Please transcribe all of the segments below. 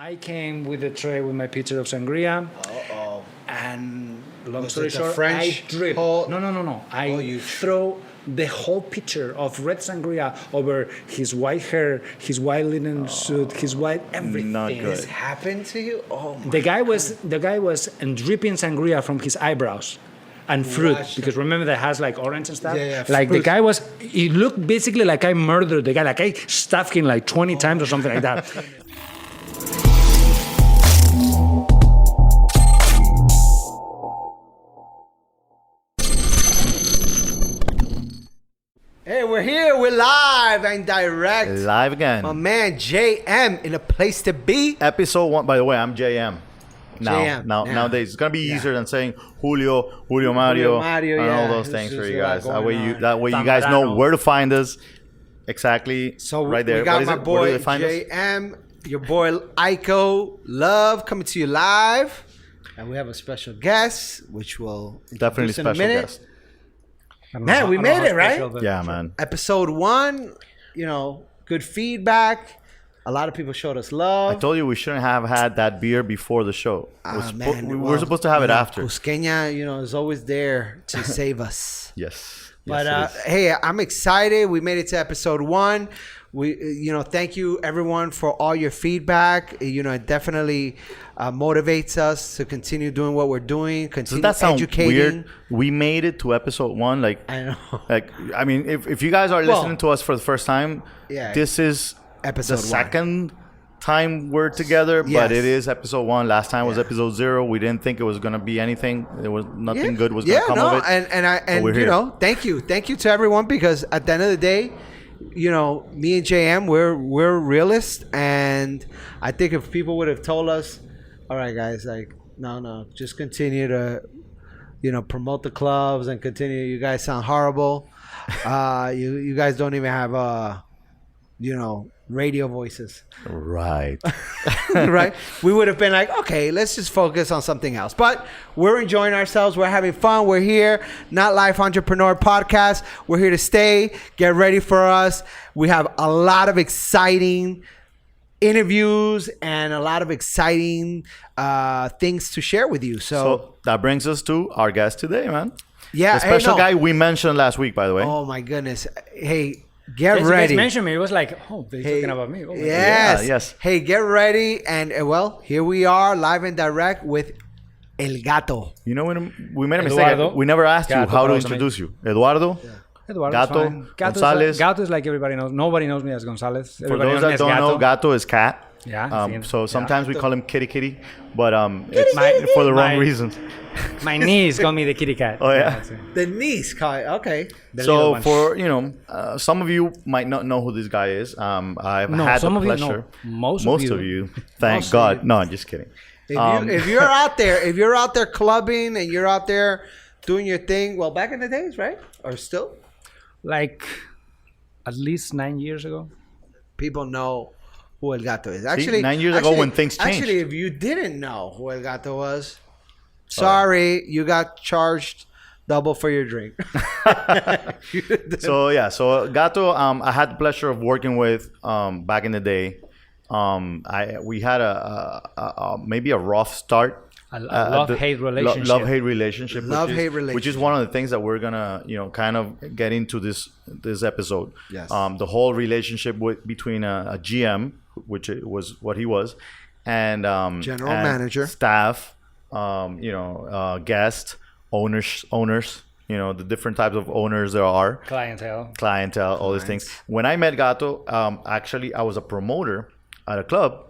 I came with a tray with my pitcher of sangria. And long story short, French I drip. No. I throw the whole pitcher of red sangria over his white hair, his white linen suit, his white everything. Not good. This happened to you? Oh my The guy was dripping sangria from his eyebrows and fruit, because remember that has like orange and stuff. Yeah, like fruit. the guy was. It looked basically like I murdered the guy, like I stabbed him like 20 times or something like that. Hey, we're here. We're live and direct. Live again. My man JM in a place to be. Episode 1. By the way, I'm JM. JM, Nowadays, it's gonna be easier than saying Julio Mario, Mario, and all those This things for is you a lot guys. That going way, on. you guys know Zambrano. where to find us. Exactly. So right there. we got What is my it? Where do boy they find us? JM, your boy Ico Love coming to you live, and we have a special guest, which will Definitely introduce in a special minute. guest. Man, we made it, right? Yeah, man. Episode 1, good feedback. A lot of people showed us love. I told you we shouldn't have had that beer before the show. We were well, supposed to have it after. Cusqueña, is always there to save us. Yes. But Yes, it is. hey, I'm excited. We made it to episode 1. We, thank you everyone for all your feedback. It definitely motivates us to continue doing what we're doing. Continue Does that sound educating. weird? We made it to episode 1. I know. I mean, if you guys are listening to us for the first time, Yeah. this is Episode the 1. second time we're together, Yes. but it is episode 1. Last time was episode 0. We didn't think it was gonna be anything. There was nothing good was gonna come of it. And we're here. thank you to everyone, because at the end of the day, me and JM, we're realists, and I think if people would have told us, all right, guys, like no, just continue to promote the clubs and continue. You guys sound horrible. You guys don't even have radio voices. Right. Right? We would have been like, okay, let's just focus on something else. But we're enjoying ourselves. We're having fun. We're here. Nightlife Entrepreneur Podcast. We're here to stay. Get ready for us. We have a lot of exciting interviews and a lot of exciting things to share with you. So that brings us to our guest today, man. Yeah, The special no. guy we mentioned last week, by the way. Oh my goodness. Hey, Yes, get you ready. guys mentioned me. It was like, they're talking about me. Oh my God. Yes. Yeah, yes. Hey, get ready. And here we are live and direct with El Gato. You know when we made a Eduardo. mistake? We never asked you Gato how to also introduce you. Eduardo. Eduardo Gato, is fine. Gonzalez. Gato is like everybody knows. Nobody knows me as Gonzalez. For Everybody those knows me that as don't Gato. know, Gato is cat. Yeah. So sometimes we call him Kitty, but it's for the wrong reason. My niece called me the kitty cat. Oh, yeah? that's it. The niece, okay. The little So one. for some of you might not know who this guy is. I've No, had some the of you know. pleasure. Most of you. Thank God. No, I'm just kidding. If you're out there clubbing and you're out there doing your thing, well, back in the days, right? Or still, Like at least 9 years ago. people know who El Gato is. 9 years ago when things changed. Actually, if you didn't know who El Gato was, sorry, you got charged double for your drink. So Gato, I had the pleasure of working with back in the day. We had maybe a rough start. A love-hate relationship. Love-hate relationship. Love-hate Which is one of the things that we're gonna, kind of get into this episode. Yes. The whole relationship between a GM, which was what he was, and General and manager, staff, guest, owners. The different types of owners there are. Clientele. All these things. When I met Gato, actually I was a promoter at a club,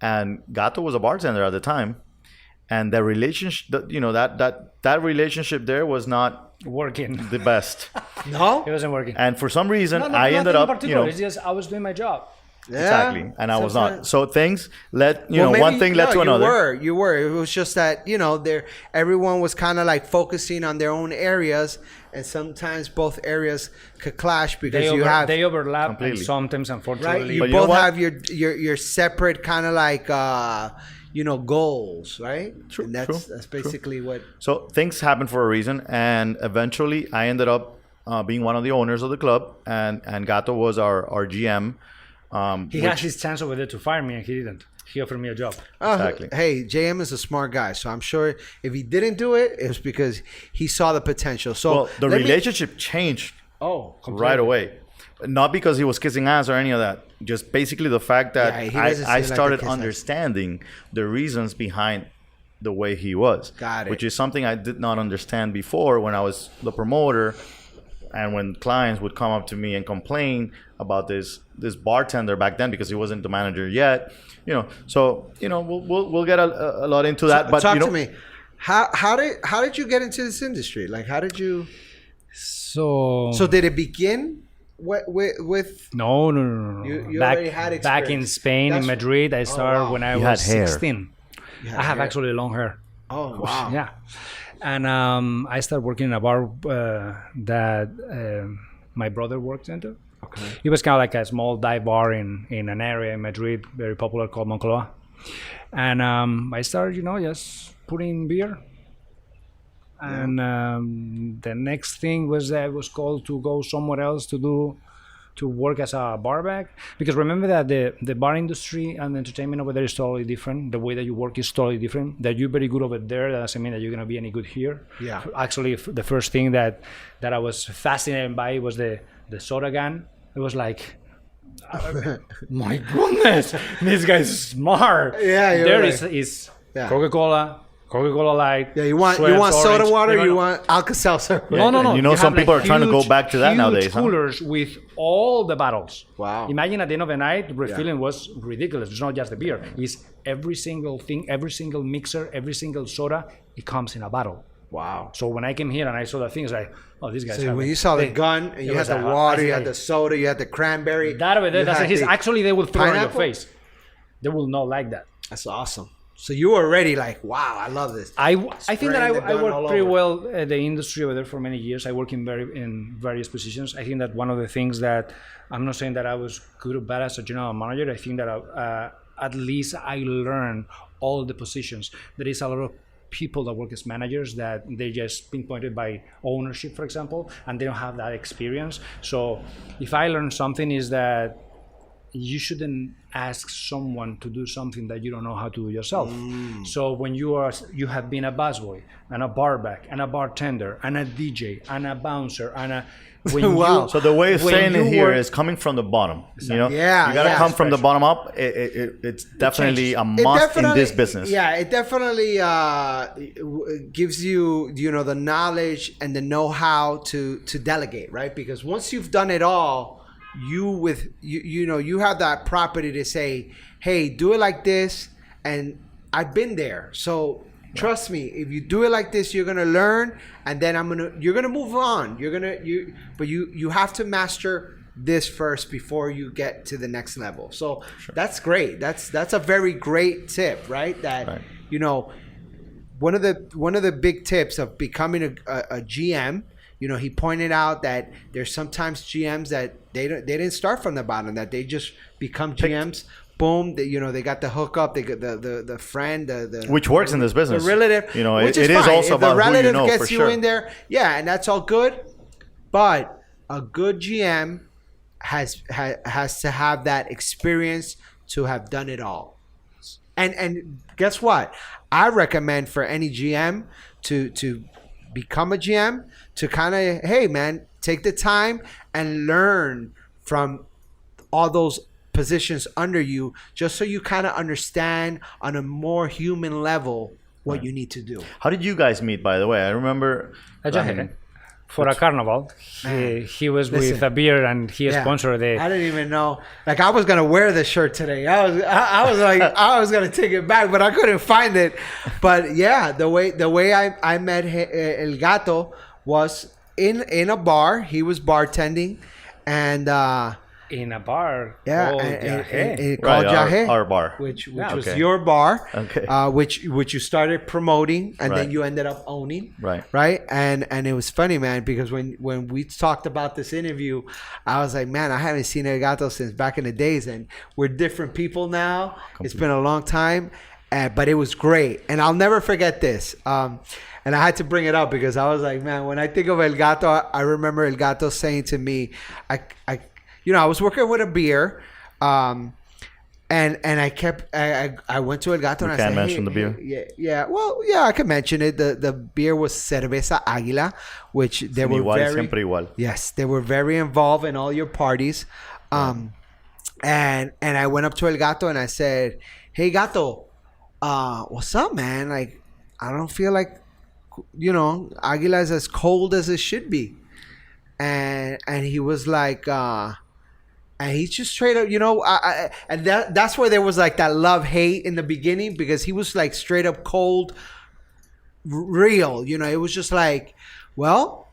and Gato was a bartender at the time. And the relationship, that relationship there was not Working. the best. no, It wasn't working. And for some reason, No, I ended nothing in up, particular. It's just I was doing my job. yeah, exactly, and I was not. sometimes- So things led, Well, maybe- one thing led to another. You were. It was just that everyone was kind of like focusing on their own areas, and sometimes both areas could clash because They overlap Completely. and sometimes, right. unfortunately. You But you know both what? have your separate kind of like goals, right? True, And that's basically what. So things happened for a reason, and eventually I ended up being one of the owners of the club, and Gato was our GM. He had his chance over there to fire me, and he didn't. he offered me a job. Exactly. Hey, JM is a smart guy, so I'm sure if he didn't do it, it was because he saw the potential. So Well, the let me- relationship changed Completely. right away. Not because he was kissing ass or any of that. Just basically the fact that Yeah, he doesn't I seem like a started kiss ass. understanding the reasons behind the way he was. Got it. Which is something I did not understand before when I was the promoter, and when clients would come up to me and complain about this bartender back then because he wasn't the manager yet. So we'll get a lot into that. But talk to me. How did you get into this industry? Like, how did you? So So did it begin with no. You back, already had back in experience. Spain, That's- in Madrid, I started wow. when I You was had hair. 16. I have actually long hair. Oh wow! Yeah. And I started working in a bar that my brother worked into. Okay. It was kind of like a small dive bar in an area in Madrid, very popular, called Moncloa. And I started, just putting beer. And the next thing was that I was called to go somewhere else to work as a bar back. Because remember that the bar industry and the entertainment over there is totally different. The way that you work is totally different. That you're very good over there, that doesn't mean that you're going to be any good here. Yeah. Actually, the first thing that I was fascinated by was the soda gun. It was like, my goodness, this guy's smart. Yeah, you're There right. is Yeah. Coca-Cola Light. Yeah, you want Schweppes soda Orange. water? No, You no. want Alka-Seltzer? No. And You some have, people like, are trying to go huge- back to that huge nowadays. Huh? coolers with all the bottles. Wow. Imagine at the end of the night, refilling was ridiculous. It's not just the beer. It's every single thing, every single mixer, every single soda. It comes in a bottle. Wow. So when I came here and I saw the thing, it's like, oh, these guys. So have when it. you saw the They- gun and you it had was the a- water, I you say, had the soda, you had the cranberry. that over there, you that's had his. the Actually, they will throw it in your pineapple? face. They will not like that. That's awesome. So you were already like, wow, I love this. I think that Spraying the I gun all worked pretty over. well at the industry over there for many years. I work in various positions. I think that one of the things that I'm not saying that I was good or bad as a general manager. I think that at least I learned all the positions. There is a lot of people that work as managers that they just pinpointed by ownership, for example, and they don't have that experience. So if I learned something is that you shouldn't ask someone to do something that you don't know how to do yourself. So when you have been a busboy and a barback and a bartender and a DJ and a bouncer and a Wow. So the way of when saying it you here work- is coming from the bottom. Yeah, you gotta yeah. come from the bottom up. It's definitely a It must in this business. Yeah, it definitely gives you, the knowledge and the know-how to delegate, right? Because once you've done it all, you have that property to say, hey, do it like this, and I've been there. So trust me, if you do it like this, you're gonna learn, and then you're gonna move on. But you have to master this first before you get to the next level. So that's great. That's a very great tip, right? That Right. one of the big tips of becoming a GM. He pointed out that there's sometimes GMs that they didn't start from the bottom, that they just become GMs. Boom, they got the hookup, they got the friend, the Which works in this business. the relative. Which it is fine. also if the about who you relative know, gets for you sure. in there, yeah, and that's all good. But a good GM has to have that experience to have done it all. And guess what? I recommend for any GM to become a GM, to kind of, hey man, take the time and learn from all those positions under you, just so you kind of understand on a more human level what you need to do. How did you guys meet, by the way? I remember. For a carnival, he was with Listen. a beer and he Yeah. sponsored the. I didn't even know. Like, I was gonna wear this shirt today. I was like, I was gonna take it back, but I couldn't find it. But yeah, the way I met El Gato was in a bar. He was bartending, and in a bar yeah, called and Yahe. called Right, Yahe, our bar. which Yeah, was okay. your bar, Okay. which you started promoting, and then Right. you ended up owning, Right. and it was funny, man, because when we talked about this interview, I was like, man, I haven't seen El Gato since back in the days, and we're different people now. It's been a long time, but it was great, and I'll never forget this. And I had to bring it up because I was like, man, when I think of El Gato, I remember El Gato saying to me, I was working with a beer, And I went to El Gato and I can't said, mention the beer. yeah. Well, yeah, I can mention it. The beer was Cerveza Águila, which they were Igual, very siempre igual. yes, they were very involved in all your parties. And I went up to El Gato and I said, "Hey Gato, what's up, man? Like, I don't feel like, Águila is as cold as it should be." And he was like, and he just straight up, and that's where there was like that love hate in the beginning, because he was like straight up cold, real. It was just like, well,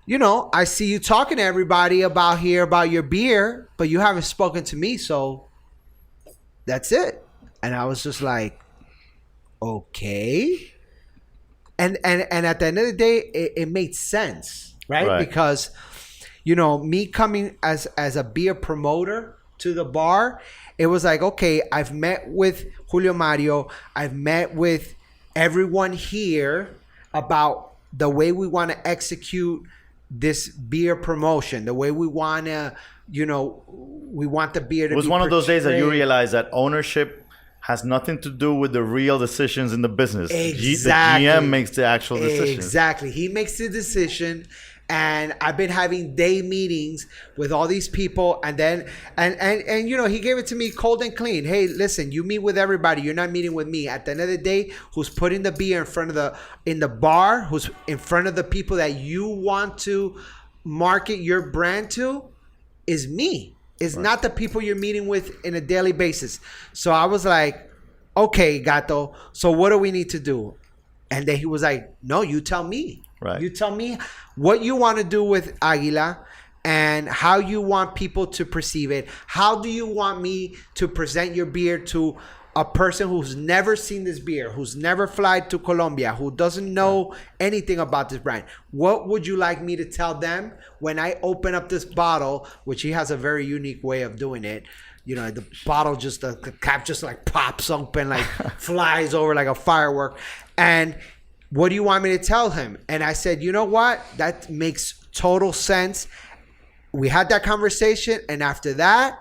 I see you talking to everybody about your beer, but you haven't spoken to me, so that's it. And I was just like, okay. And at the end of the day, it made sense, right? Because me coming as a beer promoter to the bar, it was like, okay, I've met with Julio Mario, I've met with everyone here about the way we want to execute this beer promotion, the way we want to, we want the beer to be It was one of those days that you portrayed. realize that ownership has nothing to do with the real decisions in the business. Exactly. The GM makes the actual decision. Exactly. He makes the decision. And I've been having day meetings with all these people, and then and he gave it to me cold and clean. Hey, listen, you meet with everybody. You're not meeting with me. At the end of the day, who's putting the beer in the bar, who's in front of the people that you want to market your brand to, is me. It's not the people you're meeting with in a daily basis. So I was like, okay, Gato. So what do we need to do? And then he was like, no, you tell me. Right. You tell me what you want to do with Águila and how you want people to perceive it. How do you want me to present your beer to a person who's never seen this beer, who's never flied to Colombia, who doesn't know anything about this brand? What would you like me to tell them when I open up this bottle, which he has a very unique way of doing it? The bottle the cap just like pops open, like flies over like a firework. And what do you want me to tell him? And I said, you know what? That makes total sense. We had that conversation. And after that,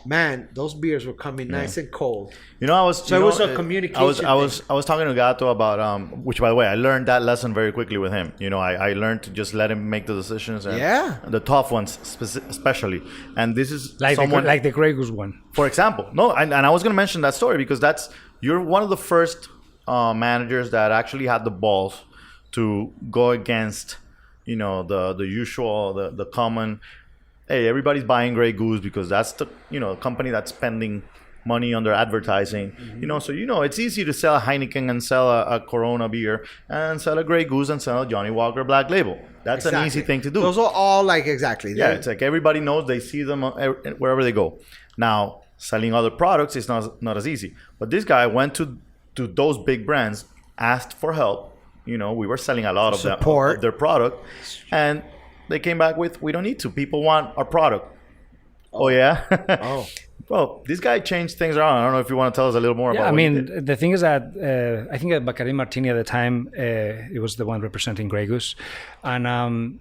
man, those beers were coming nice and cold. It was a communication I was talking to Gato about which, by the way, I learned that lesson very quickly with him. I learned to just let him make the decisions, and the tough ones especially. And this is like the Grey Goose one, for example. No, and I was going to mention that story because you're one of the first managers that actually had the balls to go against, the usual, the common. Hey, everybody's buying Grey Goose because that's the company that's spending money on their advertising. So it's easy to sell a Heineken and sell a Corona beer and sell a Grey Goose and sell a Johnny Walker Black Label. That's an easy thing to do. Those are all like exactly. Yeah, it's like everybody knows, they see them wherever they go. Now, selling other products is not as easy. But this guy went to those big brands, asked for help. We were selling a lot of their product, and they came back with, we don't need to. People want our product. Oh yeah? Oh. Well, this guy changed things around. I don't know if you want to tell us a little more about what he did. The thing is that I think that Bacardi Martini at the time, it was the one representing Grey Goose. And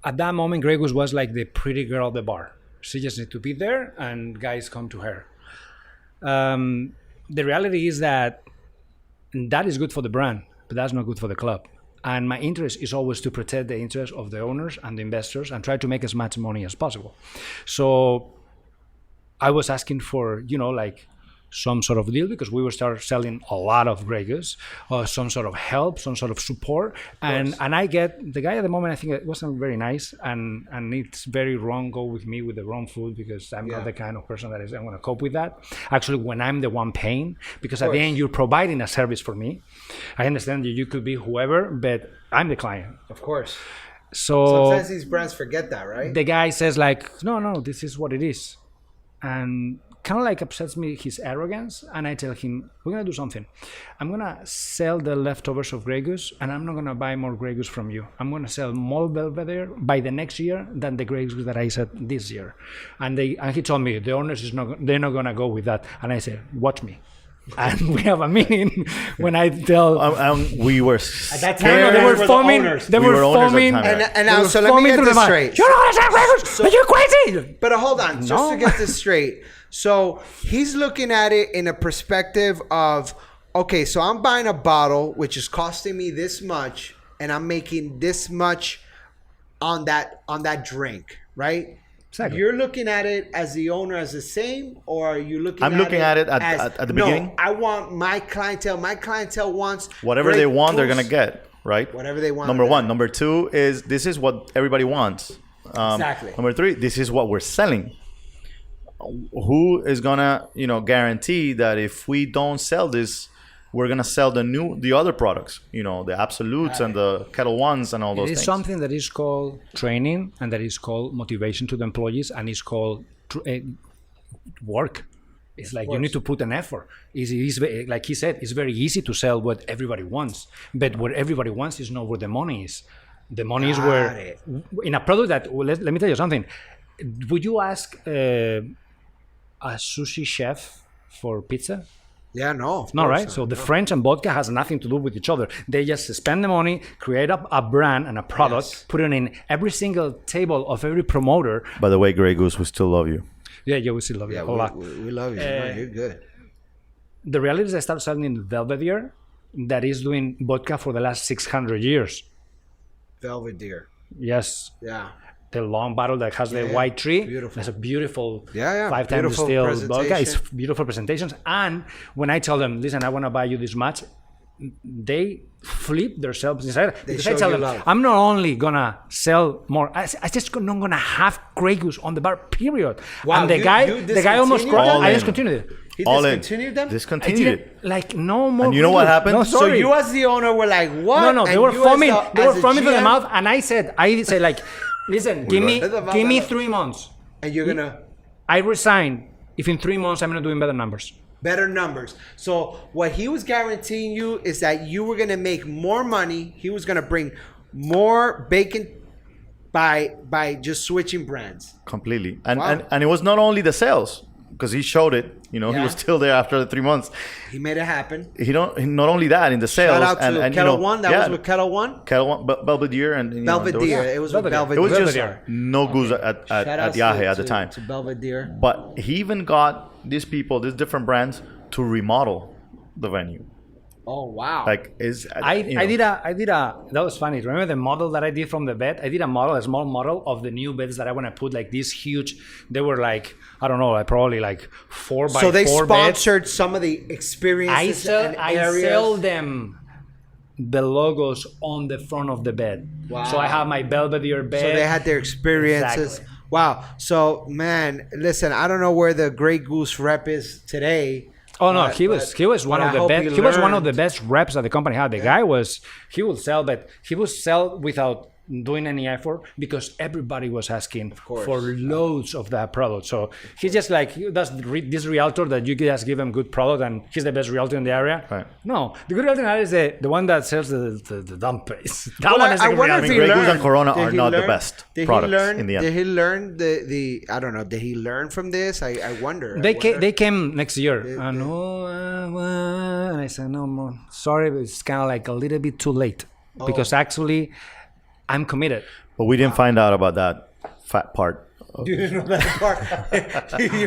at that moment, Grey Goose was like the pretty girl of the bar. She just needed to be there and guys come to her. The reality is that is good for the brand, but that's not good for the club. And my interest is always to protect the interests of the owners and the investors and try to make as much money as possible. So I was asking for, some sort of deal because we will start selling a lot of Grey Goose, some sort of help, some sort of support. And I get the guy at the moment, I think it wasn't very nice and it's very wrong go with me with the wrong food because I'm not the kind of person that I'm going to cope with that. Actually, when I'm the one paying, because at the end you're providing a service for me. I understand that you could be whoever, but I'm the client. Of course. So sometimes these brands forget that, right? The guy says like, no, this is what it is. And kind of like upsets me his arrogance, and I tell him, we're gonna do something. I'm gonna sell the leftovers of Grey Goose, and I'm not gonna buy more Grey Goose from you. I'm gonna sell more Belvedere by the next year than the Grey Goose that I said this year. And he told me the owners they're not gonna go with that. And I said, watch me. And we have a meeting when I tell. We were At that time, they were foaming. They We were were owners at the foaming. time, yeah. And now, so let me get this straight. You're not gonna Grey Goose. Are you crazy? But hold on, just No. to get this straight. So he's looking at it in a perspective of, okay, so I'm buying a bottle which is costing me this much, and I'm making this much on that drink, right? Exactly. You're looking at it as the owner as the same, or are you looking? I'm looking at it at the beginning. No, I want my clientele. My clientele wants Whatever Grey they want, they're Goose. gonna get, right? Whatever they want. Number one. Number two is this is what everybody wants. Exactly. Number three, this is what we're selling. Who is gonna, guarantee that if we don't sell this, we're gonna sell the other products, the Absolutes and the Kettle Ones and all those It is things. something that is called training, and that is called motivation to the employees, and it's called work. It's like you need to put an effort. Like he said, it's very easy to sell what everybody wants, but what everybody wants is not where the money is. The money is where, in a product that, let me tell you something. Would you ask a sushi chef for pizza? Yeah, no. No, right? So the French and vodka has nothing to do with each other. They just spend the money, create a brand and a product, put it in every single table of every promoter. By the way, Grey Goose, we still love you. Yeah, we still love you a lot. We love you. No, you're good. The reality is I started selling in Belvedere that is doing vodka for the last 600 years. Belvedere. Yes. Yeah. The long bottle that has the white tree. Beautiful. It's a beautiful 5 times Beautiful distilled vodka. It's presentation. beautiful presentations. And when I tell them, listen, I want to buy you this much, they flip themselves inside. Because I show tell you them, love. I'm not only going to sell more, I just not going to have Grey Goose on the bar, period. Wow, And the guy almost discontinued cried. them? I discontinued it. He All in. discontinued them? I Discontinued didn't, it. like, no more. And you know what Grey Goose. happened? No, So sorry. you as the owner were like, what? No, they And were you as foaming. the- They as were the foaming to the GM, mouth, and I said, like, listen, give me 3 months. And you're going to... I resign if in 3 months I'm not doing better numbers. Better numbers. So what he was guaranteeing you is that you were going to make more money. He was going to bring more bacon by just switching brands. Completely. And, Wow. and it was not only the sales, because he showed it. He Yeah. was still there after the 3 months. He made it happen. Not only that in the sales. Shout out to and Kettle One. That was with Kettle One. Kettle One, Belvedere and there was- Belvedere. It was with Belvedere. It was Belvedere. just no goose at Shout outs Yahe at the time. To Belvedere. But he even got these people, these different brands, to remodel the venue. Oh, wow. Like is I did a that was funny. Remember the model that I did from the bed? I did a small model of the new beds that I want to put, like these huge. They were like, I don't know, like probably like 4 by 4 so they beds. sponsored some of the experiences and I areas. sell them the logos on the front of the bed. Wow. So I have my Belvedere bed. So they had their experiences. Exactly. Wow. So, man, listen, I don't know where the Grey Goose rep is today. Oh no, But- he was one but of I the hope best. he He was one of learned. the best reps that the company had. The guy he would sell, but he would sell without doing any effort because everybody was asking course. for loads of that product. So he's just like that's this realtor that you just give him good product and he's the best realtor in the area. Right. No, the good realtor in the area is the one that sells the dumb place. That Well, one is the I good wonder realtor. if he Grey Goose learned. and Corona Did are he not the learn- best did he products learn, in the end. Did he learn the I don't know, did he learn from this? I wonder. They came next year. And I said, no more. Sorry, but it's kind of like a little bit too late. Oh. Because actually, I'm committed. But we didn't find out about that fat part. You didn't know that part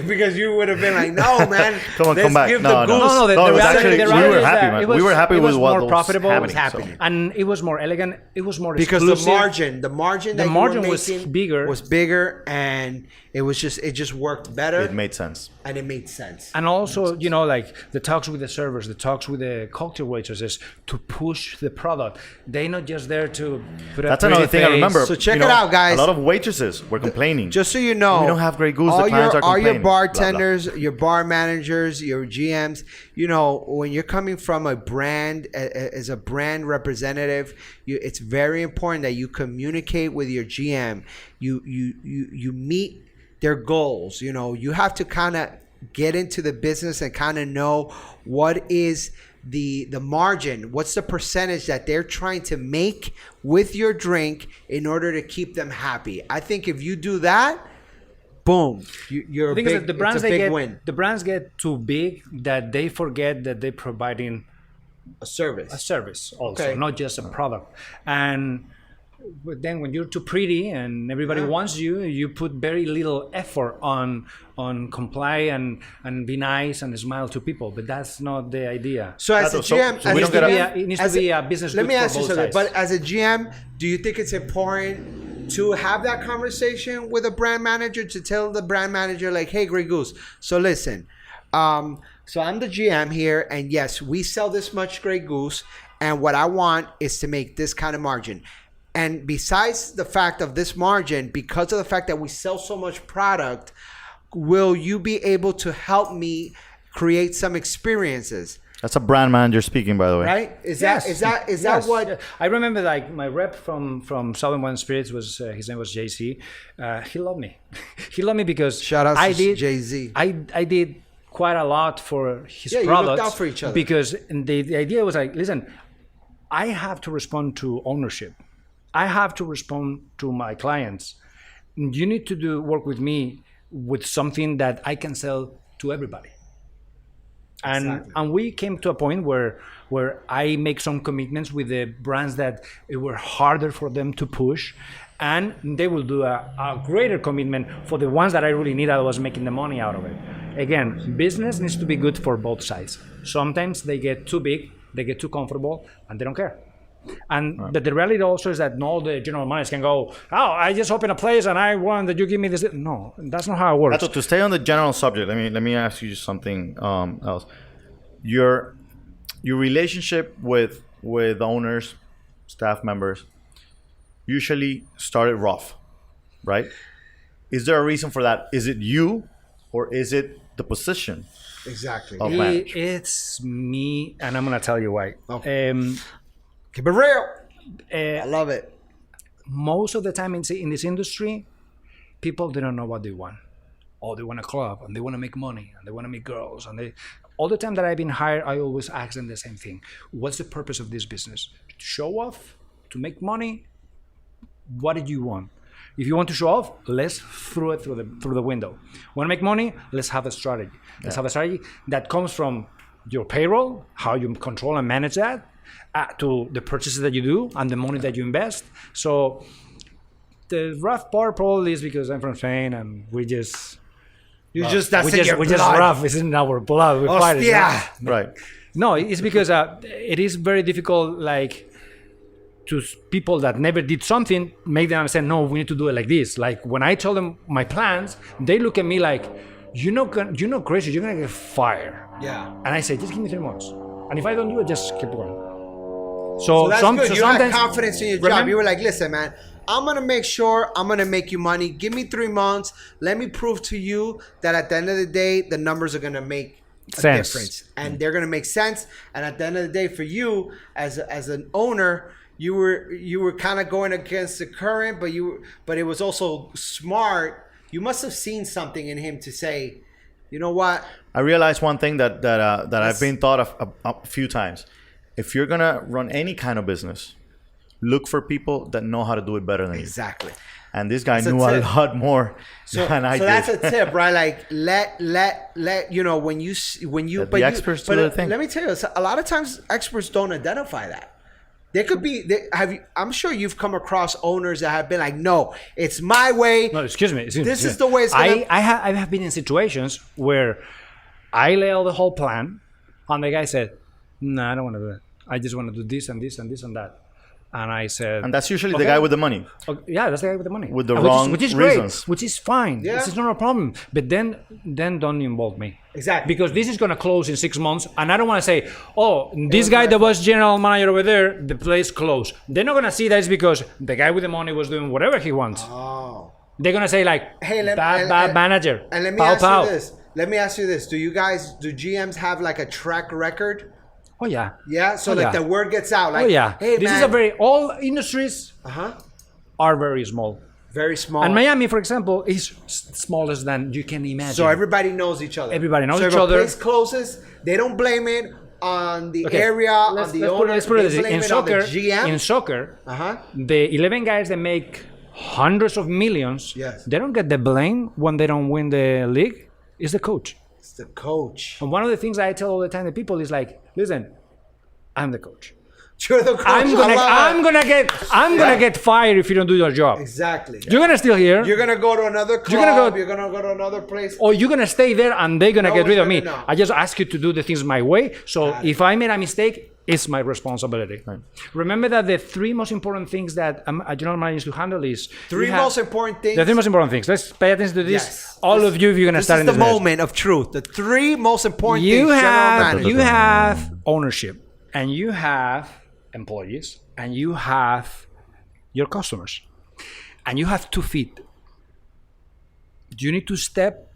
because you would have been like, "No, man, Come on, let's come back." give No, the no. goose." No, the it was reality, actually- the we reality were is happy, that man. it was, We were happy it with was what more was profitable, happening, so. and it was more elegant. It was more Because exclusive. the margin The that margin you were was making bigger. was bigger, and it just worked better, It made sense. and it made sense. And also, like the talks with the servers, the talks with the cocktail waitresses to push the product. They're not just there to put a That's another pretty thing I face. remember. So check it out, guys. A lot of waitresses were complaining. Just so you know, We don't have Grey Goose, the All clients your, are all your complaining, blah, blah. bartenders, your bar managers, your GMs. When you're coming from a brand as a brand representative, it's very important that you communicate with your GM. You meet their goals. You have to kind of get into the business and kind of know what is the margin, what's the percentage that they're trying to make with your drink in order to keep them happy. I think if you do that, boom, you're a The thing is big, that the brands it's a big they get, win. the brands get too big that they forget that they're providing A service. a service also, Okay. not just a product. And then when you're too pretty and everybody wants you, you put very little effort on comply and be nice and smile to people. But that's not the idea. So as a So- GM, so as we a don't get GM, it needs to as be a business Let good me for ask you both something. sides. But as a GM, do you think it's important to have that conversation with a brand manager to tell the brand manager like, "Hey, Grey Goose, so listen, so I'm the GM here, and yes, we sell this much Grey Goose, and what I want is to make this kind of margin." And besides the fact of this margin, because of the fact that we sell so much product, will you be able to help me create some experiences? That's a brand manager speaking, by the way. Right? Is Yes. that Yes. what? I remember? Like my rep from Southern Wine Spirits was his name was JC. He loved me. He loved me because Shout out I to did Jay-Z. I did quite a lot for his Yeah, you products. looked out for each other. Because the idea was like, listen, I have to respond to ownership. I have to respond to my clients. You need to work with me with something that I can sell to everybody. And we came to a point where I make some commitments with the brands that it were harder for them to push, and they will do a greater commitment for the ones that I really need. I was making the money out of it. Again, business needs to be good for both sides. Sometimes they get too big, they get too comfortable, and they don't care. And but the reality also is that no, the general managers can go, "Oh, I just opened a place and I want that you give me this." No, that's not how it works. Gato, to stay on the general subject, let me ask you something else. Your relationship with owners, staff members, usually started rough, right? Is there a reason for that? Is it you, or is it the position Exactly. of manager? It's me, and I'm gonna tell you why. Okay. Keep it real. Uh, I love it. most of the time in this industry, people they don't know what they want. Oh, they want a club and they want to make money and they want to meet girls and they. All the time that I've been hired, I always ask them the same thing: what's the purpose of this business? To show off? To make money? What did you want? If you want to show off, let's throw it through the window. Want to make money? Let's have a strategy. Let's have a strategy that comes from your payroll, how you control and manage that, to the purchases that you do and the money that you invest. So the rough part probably is because I'm from Spain and we just That's in your we're blood. just rough. It's in our blood. We fight it. Yeah. Right. No, it's because it is very difficult, like, to people that never did something, make them understand, no, we need to do it like this. Like, when I tell them my plans, they look at me like, you're not crazy, you're going to get fired. Yeah. And I say, just give me 3 months. And if I don't do it, just keep going. So that's good. You had sometimes- confidence in your job. You were like, listen, man, I'm going to make sure I'm going to make you money. Give me 3 months. Let me prove to you that at the end of the day, the numbers are going to make a Sense. difference. And they're going to make sense. And at the end of the day, for you as an owner, you were kind of going against the current, but it was also smart. You must have seen something in him to say, you know what? I realized one thing that I've been thought of a few times. If you're gonna run any kind of business, look for people that know how to do it better than you. Exactly. And this guy That's a knew a tip. lot more than I So did. that's a tip, right? Like let you know when you Let but the experts do their thing. Let me tell you, a lot of times experts don't identify that. There could be. I'm sure you've come across owners that have been like, "No, it's my way." No, excuse me. This is the way it's gonna. I have been in situations where I lay out the whole plan, and the guy said, "No, I don't want to do it. I just want to do this and this and this and that." And I said, And that's usually the okay. guy with the money. Yeah, that's the guy with the money. With the And wrong which is reasons. great, which is fine. Yeah. This is not a problem. But then don't involve me. Exactly. Because this is going to close in 6 months. And I don't want to say, oh, this guy that was general manager over there, the place closed. They're not going to see that it's because the guy with the money was doing whatever he wants. Oh. They're going to say like, Hey, bad manager. And let me Pow, ask pow. you this. Let me ask you this. Do GMs have like a track record? Oh, yeah. Yeah. So Oh, like yeah. the word gets out. Like, Oh, yeah. Hey, This man. is a very, all industries Uh-huh. are very small. Very small. And Miami, for example, is smallest than you can imagine. So everybody knows each other. Everybody knows so each if other. a place closes, they don't blame it on the Okay, area, on the owner. let's put it They this way. blame In it on the soccer, GM. in soccer, Uh-huh. the 11 guys that make hundreds of millions, Yes. they don't get the blame when they don't win the league. It's the coach. It's the coach. And one of the things I tell all the time to people is like, listen, I'm the coach. You're the coach. I'm gonna get fired if you don't do your job. Exactly. You're gonna still here, You're gonna go to another club. You're gonna go to another place. or you're gonna stay there, and they're gonna get rid of me. No. I just ask you to do the things my way. So if I made a mistake, it's my responsibility. Right. Remember that the three most important things that a general manager needs to handle is Most important things. The three most important things. Let's pay attention to this. Yes. All of you, if you're gonna start in this this is the moment of truth. The three most important you things. you have ownership, and you have employees, and you have your customers, and you have 2 feet. You need to step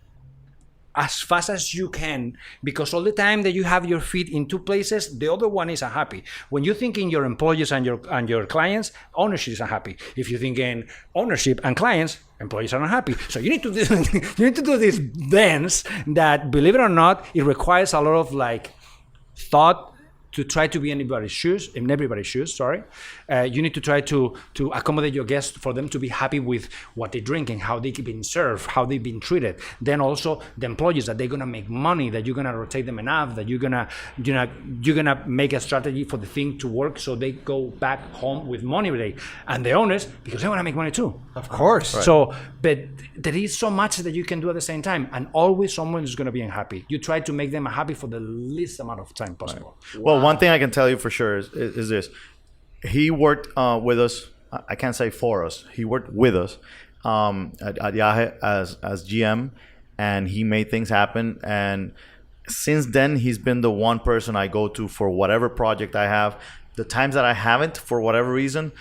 as fast as you can, because all the time that you have your feet in 2 places, the other one is unhappy. When you think in your employees and your clients, ownership is unhappy. If you think in ownership and clients, employees are unhappy. So you need to do this dance that, believe it or not, it requires a lot of like thought to try to be in everybody's shoes. You need to try to accommodate your guests for them to be happy with what they're drinking, how they've been served, how they've been treated. Then also the employees, that they're gonna make money, that you're gonna rotate them enough, that you're gonna make a strategy for the thing to work so they go back home with money every day. And the owners, because they wanna make money too. Of course. Right. So, but there is so much that you can do at the same time, and always someone is gonna be unhappy. You try to make them happy for the least amount of time possible. Right. Well, one thing I can tell you for sure is this. He worked with us. I can't say for us. He worked with us at Yahe as GM, and he made things happen. And since then, he's been the one person I go to for whatever project I have. The times that I haven't, for whatever reason,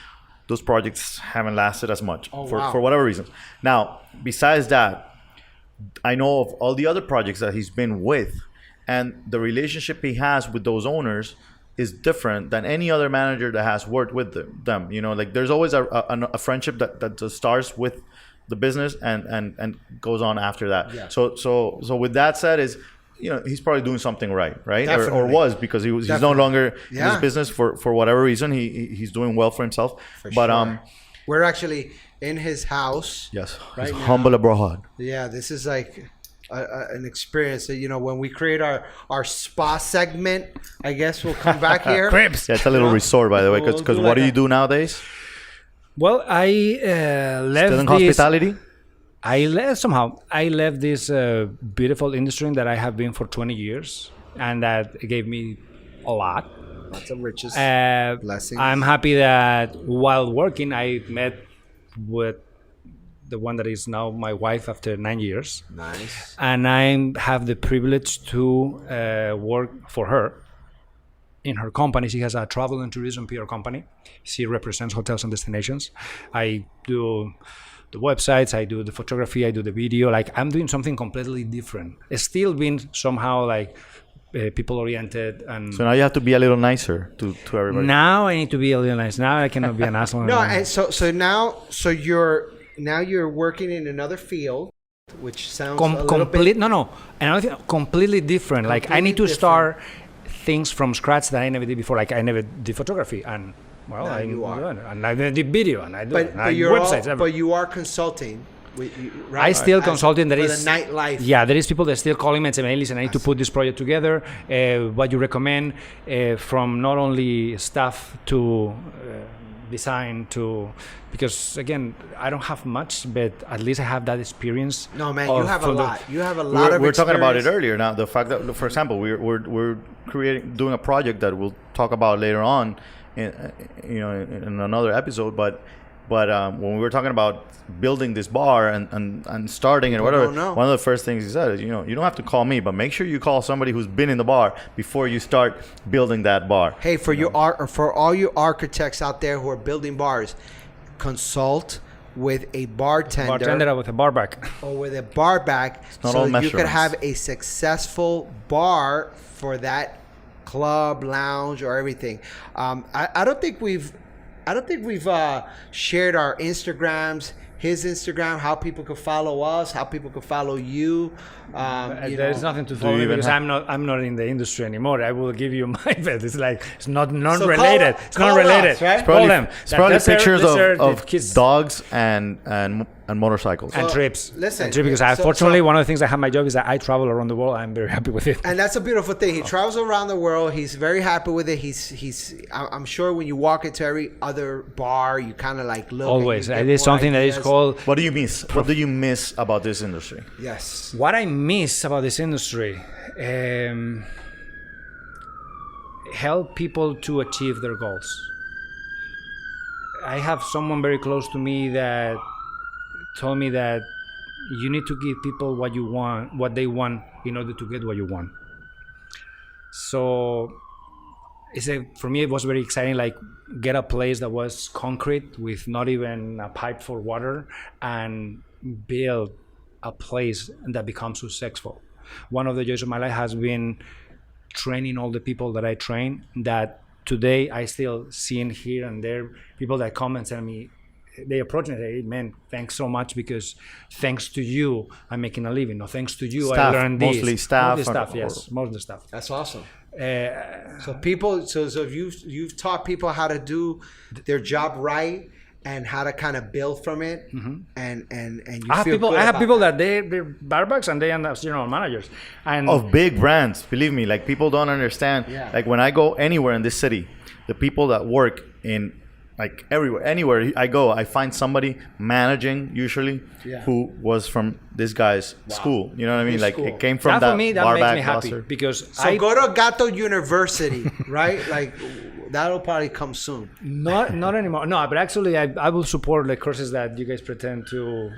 those projects haven't lasted as much for whatever reasons. Now, besides that, I know of all the other projects that he's been with, and the relationship he has with those owners is different than any other manager that has worked with them. You know, like there's always a friendship that just starts with the business and goes on after that. Yeah. So with that said, is, you know, he's probably doing something right, or was, because he's no longer in his business for whatever reason. He's doing well for himself. We're actually in his house. Yes, right, he's humble abroad. Yeah, this is like an experience that, you know, when we create our spa segment, I guess we'll come back here. Cribs. Yeah, it's a little resort, by the way, because what do you do nowadays? Well, I left still in hospitality. I left this beautiful industry that I have been for 20 years, and that gave me a lot. Lots of riches, blessings. I'm happy that while working, I met with the one that is now my wife after 9 years. Nice. And I have the privilege to work for her in her company. She has a travel and tourism PR company. She represents hotels and destinations. I do the websites, I do the photography, I do the video. Like, I'm doing something completely different. It's still being somehow like people oriented. And so now you have to be a little nicer to everybody. Now I need to be a little nice. Now I cannot be an asshole. No, and so you're working in another field, which sounds another thing completely different. Like, I need to start things from scratch that I never did before. Like, I never did photography, and I did video, and I do websites. But you are consulting. Right? I still consulting. There is the Nightlife. Yeah, there is people that still calling me and saying, "Hey, listen, I need to put this project together. What you recommend from not only staff to design to." Because again, I don't have much, but at least I have that experience. No, man, you have a lot. You have a lot of. We're talking about it earlier. Now, the fact that, for example, we're doing a project that we'll talk about later on, in another episode. But when we were talking about building this bar and starting it or whatever, one of the first things he said is, you don't have to call me, but make sure you call somebody who's been in the bar before you start building that bar. Hey, for all you architects out there who are building bars, consult with a bartender with a bar back, or with a bar back, so that you could have a successful bar for that club, lounge, or everything. I don't think we've shared our Instagrams his Instagram, how people could follow us, how people could follow you. There's nothing to follow me because I'm not in the industry anymore. I will give you my bet. It's like it's not related. It's not related. Us, right? Probably, Call them. it's probably pictures of kids dogs and motorcycles. and trips. Listen, and trips because fortunately one of the things I have my job is that I travel around the world. I'm very happy with it. And that's a beautiful thing. He travels around the world. He's very happy with it. I'm sure when you walk into every other bar, you kind of like look. Always. It is something that is called. What do you miss? What do you miss about this industry? Yes. What I miss about this industry, help people to achieve their goals. I have someone very close to me that told me that you need to give people what they want in order to get what you want. So for me it was very exciting, like get a place that was concrete with not even a pipe for water and build a place that becomes successful. One of the joys of my life has been training all the people that I train, that today I still see in here and there people that come and tell me, they approach me and say, hey, man, thanks so much because thanks to you, I'm making a living. No, thanks to you, Staff, I learned this. mostly staff. Most of the stuff. That's awesome. So you've taught people how to do their job right and how to kind of build from it, and you I have people that they're barbacks and they end up general managers and Of big brands, believe me, like people don't understand. Yeah. Like when I go anywhere in this city, the people that work in like anywhere I go, I find somebody managing usually who was from this guy's school. You know what I mean? His like school. it came from that for me that makes me happy roster. because So go to Gato University, right? Like that'll probably come soon. not anymore. No, but actually I will support the courses that you guys pretend to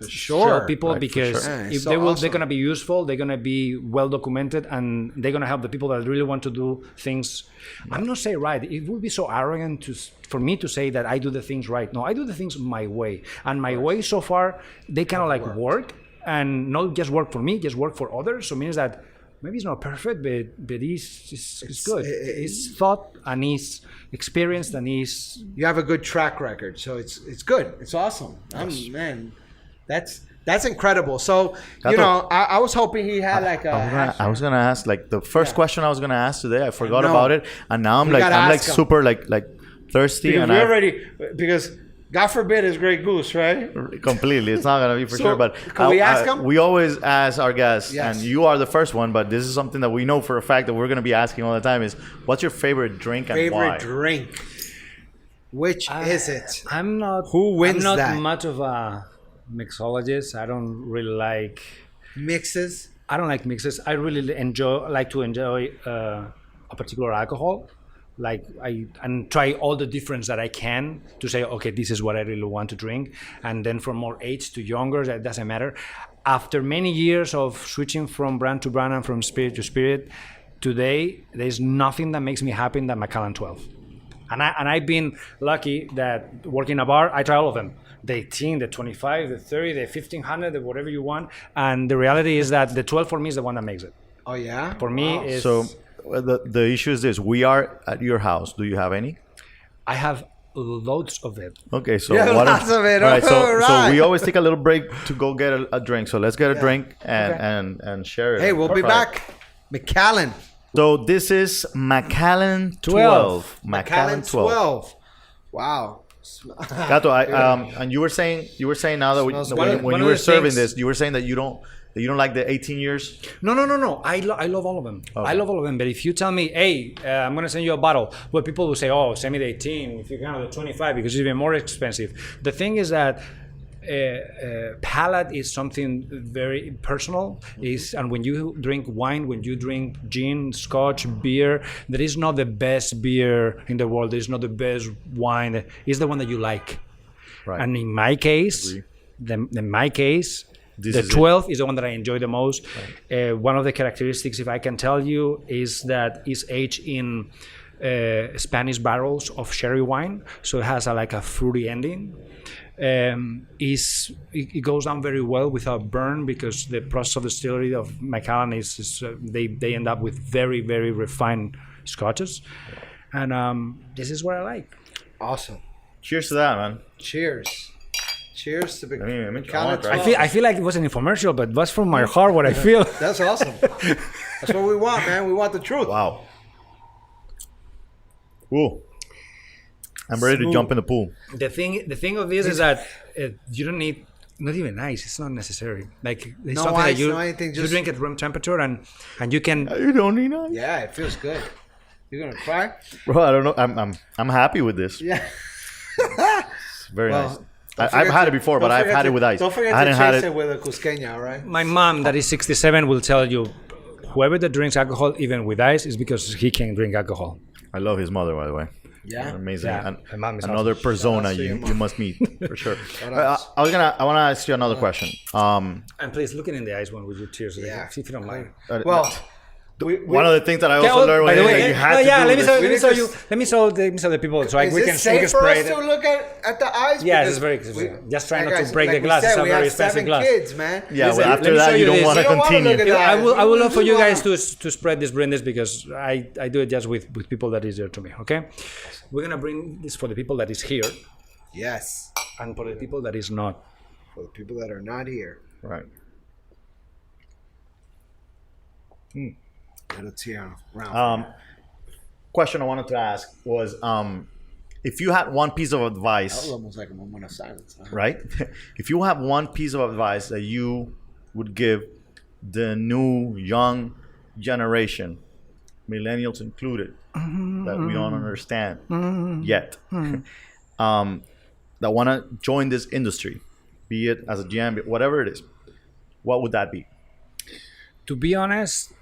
show people, right, for because sure. Yeah, if it's so they're awesome. going to be useful, they're going to be well documented, and they're going to help the people that really want to do things. I'm not saying right. It would be so arrogant for me to say that I do the things right. No, I do the things my way, and my way so far they kind of like work, and not just work for me, just work for others. So it means that maybe it's not perfect, but it's good. It's thought and it's experienced and it's. You have a good track record, so it's good. It's awesome. Man, that's incredible. So Gato, I was hoping he had like a. I was gonna ask like the first question I was gonna ask today. I forgot No. about it, and now I'm We like gotta ask him. super like thirsty, Because and we I already because God forbid is Grey Goose, right? completely. It's not gonna be for So, sure, but can we ask him? We always ask our guests, Yes. and you are the first one. But this is something that we know for a fact that we're gonna be asking all the time: is what's your favorite drink and Favorite why? drink. Which is it? I'm not. Who wins I'm not that? much of a mixologist. I don't really like. Mixes. I don't like mixes. I really like to enjoy a particular alcohol. Like and try all the difference that I can to say, okay, this is what I really want to drink. And then from more age to younger, that doesn't matter. After many years of switching from brand to brand and from spirit to spirit, today there's nothing that makes me happy than Macallan 12. And I've been lucky that working in a bar, I try all of them. The 18, the 25, the 30, the 1500, the whatever you want. And the reality is that the 12 for me is the one that makes it. Oh yeah. For me, is So the issue is this: we are at your house. Do you have any? I have loads of it. Okay, so Yeah, why don't- lots of it. All right, so Alright. we always take a little break to go get a drink. So let's get a drink and share it. Hey, we'll be Perfect. back. Macallan. So this is Macallan 12. Macallan 12. Wow. Gato, and you were saying now that Smells when good. One you of were the serving things- this, you were saying that you don't like the 18 years. No. I love all of them. Okay. I love all of them. But if you tell me, hey, I'm going to send you a bottle, well, people will say, oh, send me the 18 if you can, the 25, because it's even more expensive. The thing is that palate is something very personal. And when you drink wine, when you drink gin, scotch, beer, there is not the best beer in the world. There is not the best wine. It's the one that you like. Right. And in my case, This the is 12 is the one that I enjoy the most. One of the characteristics, if I can tell you, is that it's aged in Spanish barrels of sherry wine, so it has like a fruity ending. It goes down very well without burn, because the process of distillery of Macallan is they end up with very, very refined scotches, and this is what I like. Awesome. Cheers to that, man. Cheers. Cheers to Let me count of try. 12. I feel like it was an infomercial, but what's from my heart what I feel. That's awesome. That's what we want, man. We want the truth. Wow. Ooh. I'm ready to jump in the pool. The thing of this is that you don't need not even ice. It's not necessary. Like it's No something ice, that you no anything, you just- drink at room temperature and you can. You don't need ice. Yeah, it feels good. You're gonna cry? Bro, I don't know. I'm happy with this. Yeah. It's very Well, nice. don't I've forget had to- it before, but don't I've forget had to- it with ice. Don't forget I to hadn't had chase it. it with a cusqueña, all right? My mom, that is 67, will tell you, whoever that drinks alcohol, even with ice, is because he can drink alcohol. I love his mother, by the way. Yeah? Amazing. Yeah, And my mom is another awesome. persona to your you mom. must meet for sure. outs. I want to ask you another question. And please look it in the eyes one with your tears. Yeah. See if you don't mind. Well, one of the things that I also Okay, learned by was the way, that you had oh, to yeah, do let me this. show, let We me need show to you. Let me show the people so is we it can safe for spray us it. to look at the eyes? Yeah, Because it's very just try Hey, not guys, to break like the we glass. said, It's a we very have expensive 7 glass. kids, man. Yeah, Listen, well, let after me show that, you you don't this. want You to don't wanna continue. look at that. I will love for you You guys to spread this brindis because I do it just with people that is dear to me. Okay, we're gonna bring this for the people that is here Yes. and for the people that is not. For the people that are not here. Right. Little tear around. Question I wanted to ask was, if you had one piece of That advice, was almost like a moment of silence. Huh? right? If you have one piece of advice that you would give the new young generation, millennials included, that we don't understand yet, that want to join this industry, be it as a GM, whatever it is, what would that be? To be honest,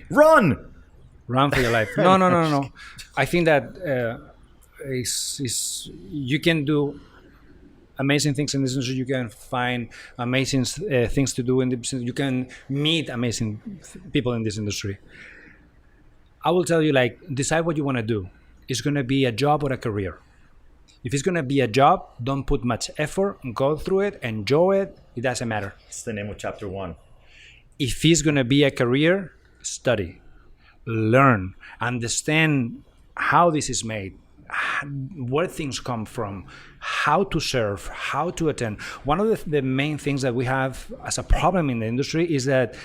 Run! run for your life. No. I think that you can do amazing things in this industry. You can find amazing things to do in the business. You can meet amazing people in this industry. I will tell you, like, decide what you want to do. It's going to be a job or a career. If it's going to be a job, don't put much effort. Go through it, enjoy it. It doesn't matter. It's the name of chapter 1. If it's going to be a career, study, learn, understand how this is made, where things come from, how to serve, how to attend. One of the main things that we have as a problem in the industry is that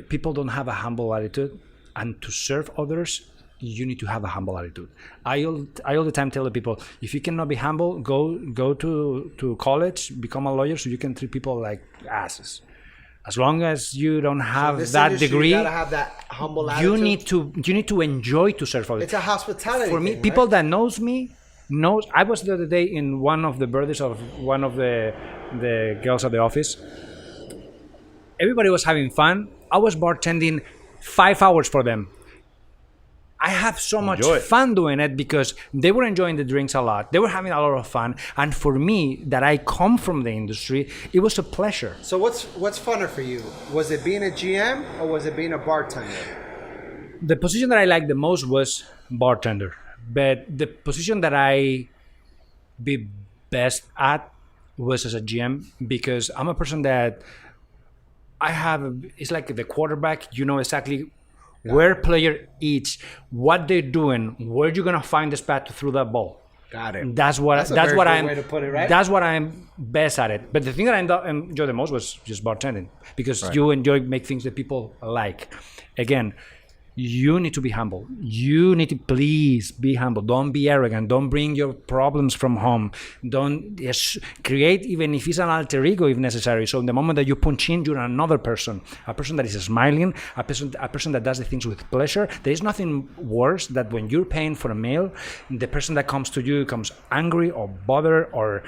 people don't have a humble attitude, and to serve others, you need to have a humble attitude. I all the time tell the people, if you cannot be humble, go to college, become a lawyer, so you can treat people like asses. As long as you don't have This that industry, degree, you gotta have that humble attitude. you need to enjoy to serve others. It's a hospitality. For me, thing, people right? that knows me knows. I was the other day in one of the birthdays of one of the girls at the office. Everybody was having fun. I was bartending 5 hours for them. I have so much Enjoy it. fun doing it because they were enjoying the drinks a lot. They were having a lot of fun. And for me, that I come from the industry, it was a pleasure. So what's funner for you? Was it being a GM or was it being a bartender? The position that I liked the most was bartender. But the position that I be best at was as a GM because I'm a person that it's like the quarterback. You know exactly where player is, what they're doing, where you're gonna find the spot to throw that ball. Got it. That's what That's a very good I'm. way to put it, right? That's what I'm best at it. But the thing that I enjoy the most was just bartending because you enjoy make things that people like. Again, you need to be humble. You need to please be humble. Don't be arrogant. Don't bring your problems from home. Don't create, even if it's an alter ego, if necessary. So in the moment that you punch in, you're another person, a person that is smiling, a person that does the things with pleasure. There is nothing worse than when you're paying for a meal, the person that comes to you comes angry or bothered, or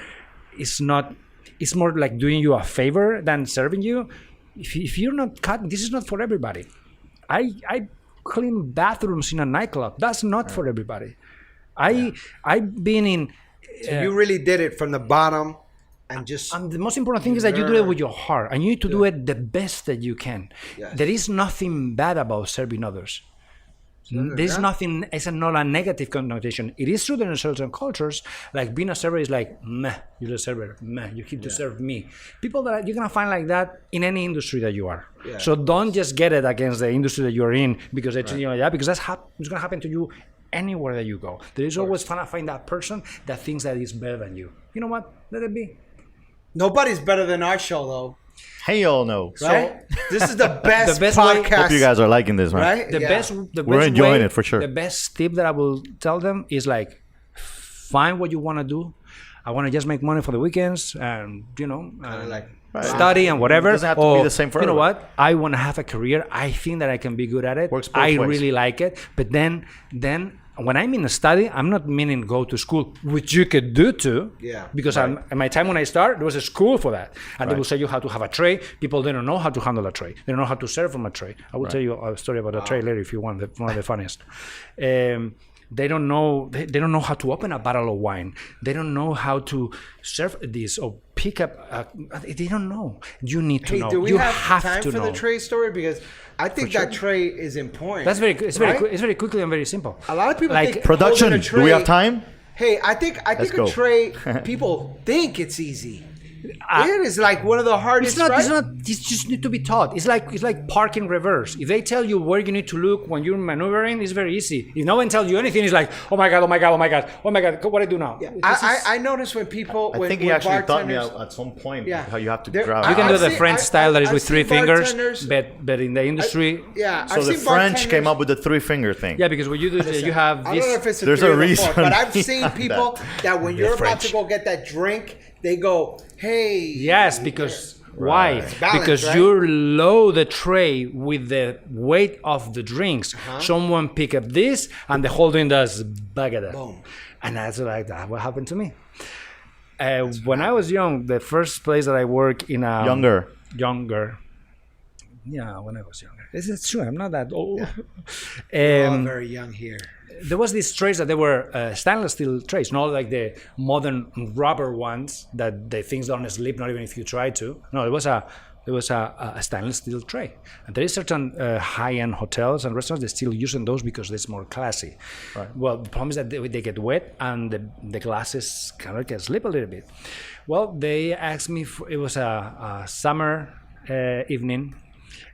it's not. It's more like doing you a favor than serving you. If you're not cut, this is not for everybody. I clean bathrooms in a nightclub. That's not for everybody. I've been in. So you really did it from the bottom and just. And the most important thing is that you do it with your heart, and you need to do it the best that you can. Yes. There is nothing bad about serving others. There's nothing. It's not a negative connotation. It is true that in certain cultures, like being a server is like, meh, you're a server, meh, you keep to serve me. People that you're gonna find like that in any industry that you are. Yeah. So don't just get it against the industry that you're in because they treat you like that, because it's gonna happen to you anywhere that you go. There is always trying to find that person that thinks that is better than you. You know what? Let it be. Nobody's better than our show, though. Hell no. Right? This is the best, The best way- podcast. Hope you guys are liking this, man. Right? The Yeah. best. The We're best enjoying way- it for sure. The best tip that I will tell them is like, find what you want to do. I want to just make money for the weekends, and like study and whatever. It doesn't have to be the same for you know everyone. what? I want to have a career. I think that I can be good at it. Works both I ways. really like it. But then when I mean a study, I'm not meaning go to school, which you could do too. Yeah. Because at my time when I started, there was a school for that, and they Right. will say you how to have a tray. People they don't know how to handle a tray. They don't know how to serve from a tray. I will tell you a story about a tray later if you want. One of the funniest. They don't know. They don't know how to open a bottle of wine. They don't know how to serve this or pick up. They don't know. You need to Hey, know. do we You have time to for know. the tray story? Because I think that tray is important. That's very. It's very. right? It's very quickly and very simple. A lot of people like think Production. holding a Do we have tray- time? Hey, I think Let's a go. tray. People think it's easy. It is like one of the hardest. It's not. right? It's not. It's just need to be taught. It's like parking reverse. If they tell you where you need to look when you're maneuvering, it's very easy. If no one tells you anything, it's like, oh my god, oh my god, oh my god, oh my god, what do I do now? Yeah, This is- I notice when people. I when, think he when actually taught me bartenders- at some point Yeah. how you have to There- grab. you can do I've the seen- French style that is I've with seen 3 fingers, bartenders- but in the industry, Yeah, So I've the seen French bartenders- came up with the 3-finger thing. yeah, because what you do is you have I this. don't know if it's There's three a or the reason four, but I've behind seen people that when you're about to French. go get that drink, they go, "Hey." Yes, because why? Balance, Because right? you load the tray with the weight of the drinks. Someone pick up this, and the whole thing does bagada. Boom. And that's like that. What happened to me? When I was young, the first place that I work in a Younger. Yeah, when I was younger. It's true. I'm not that old. We're all very young here. There was these trays that they were stainless steel trays, not like the modern rubber ones that the things don't slip, not even if you try to. No, it was a stainless steel tray. And there is certain high-end hotels and restaurants that still using those because it's more classy. Right. Well, the problem is that they get wet and the glasses kind of can slip a little bit. Well, they asked me, it was a summer evening,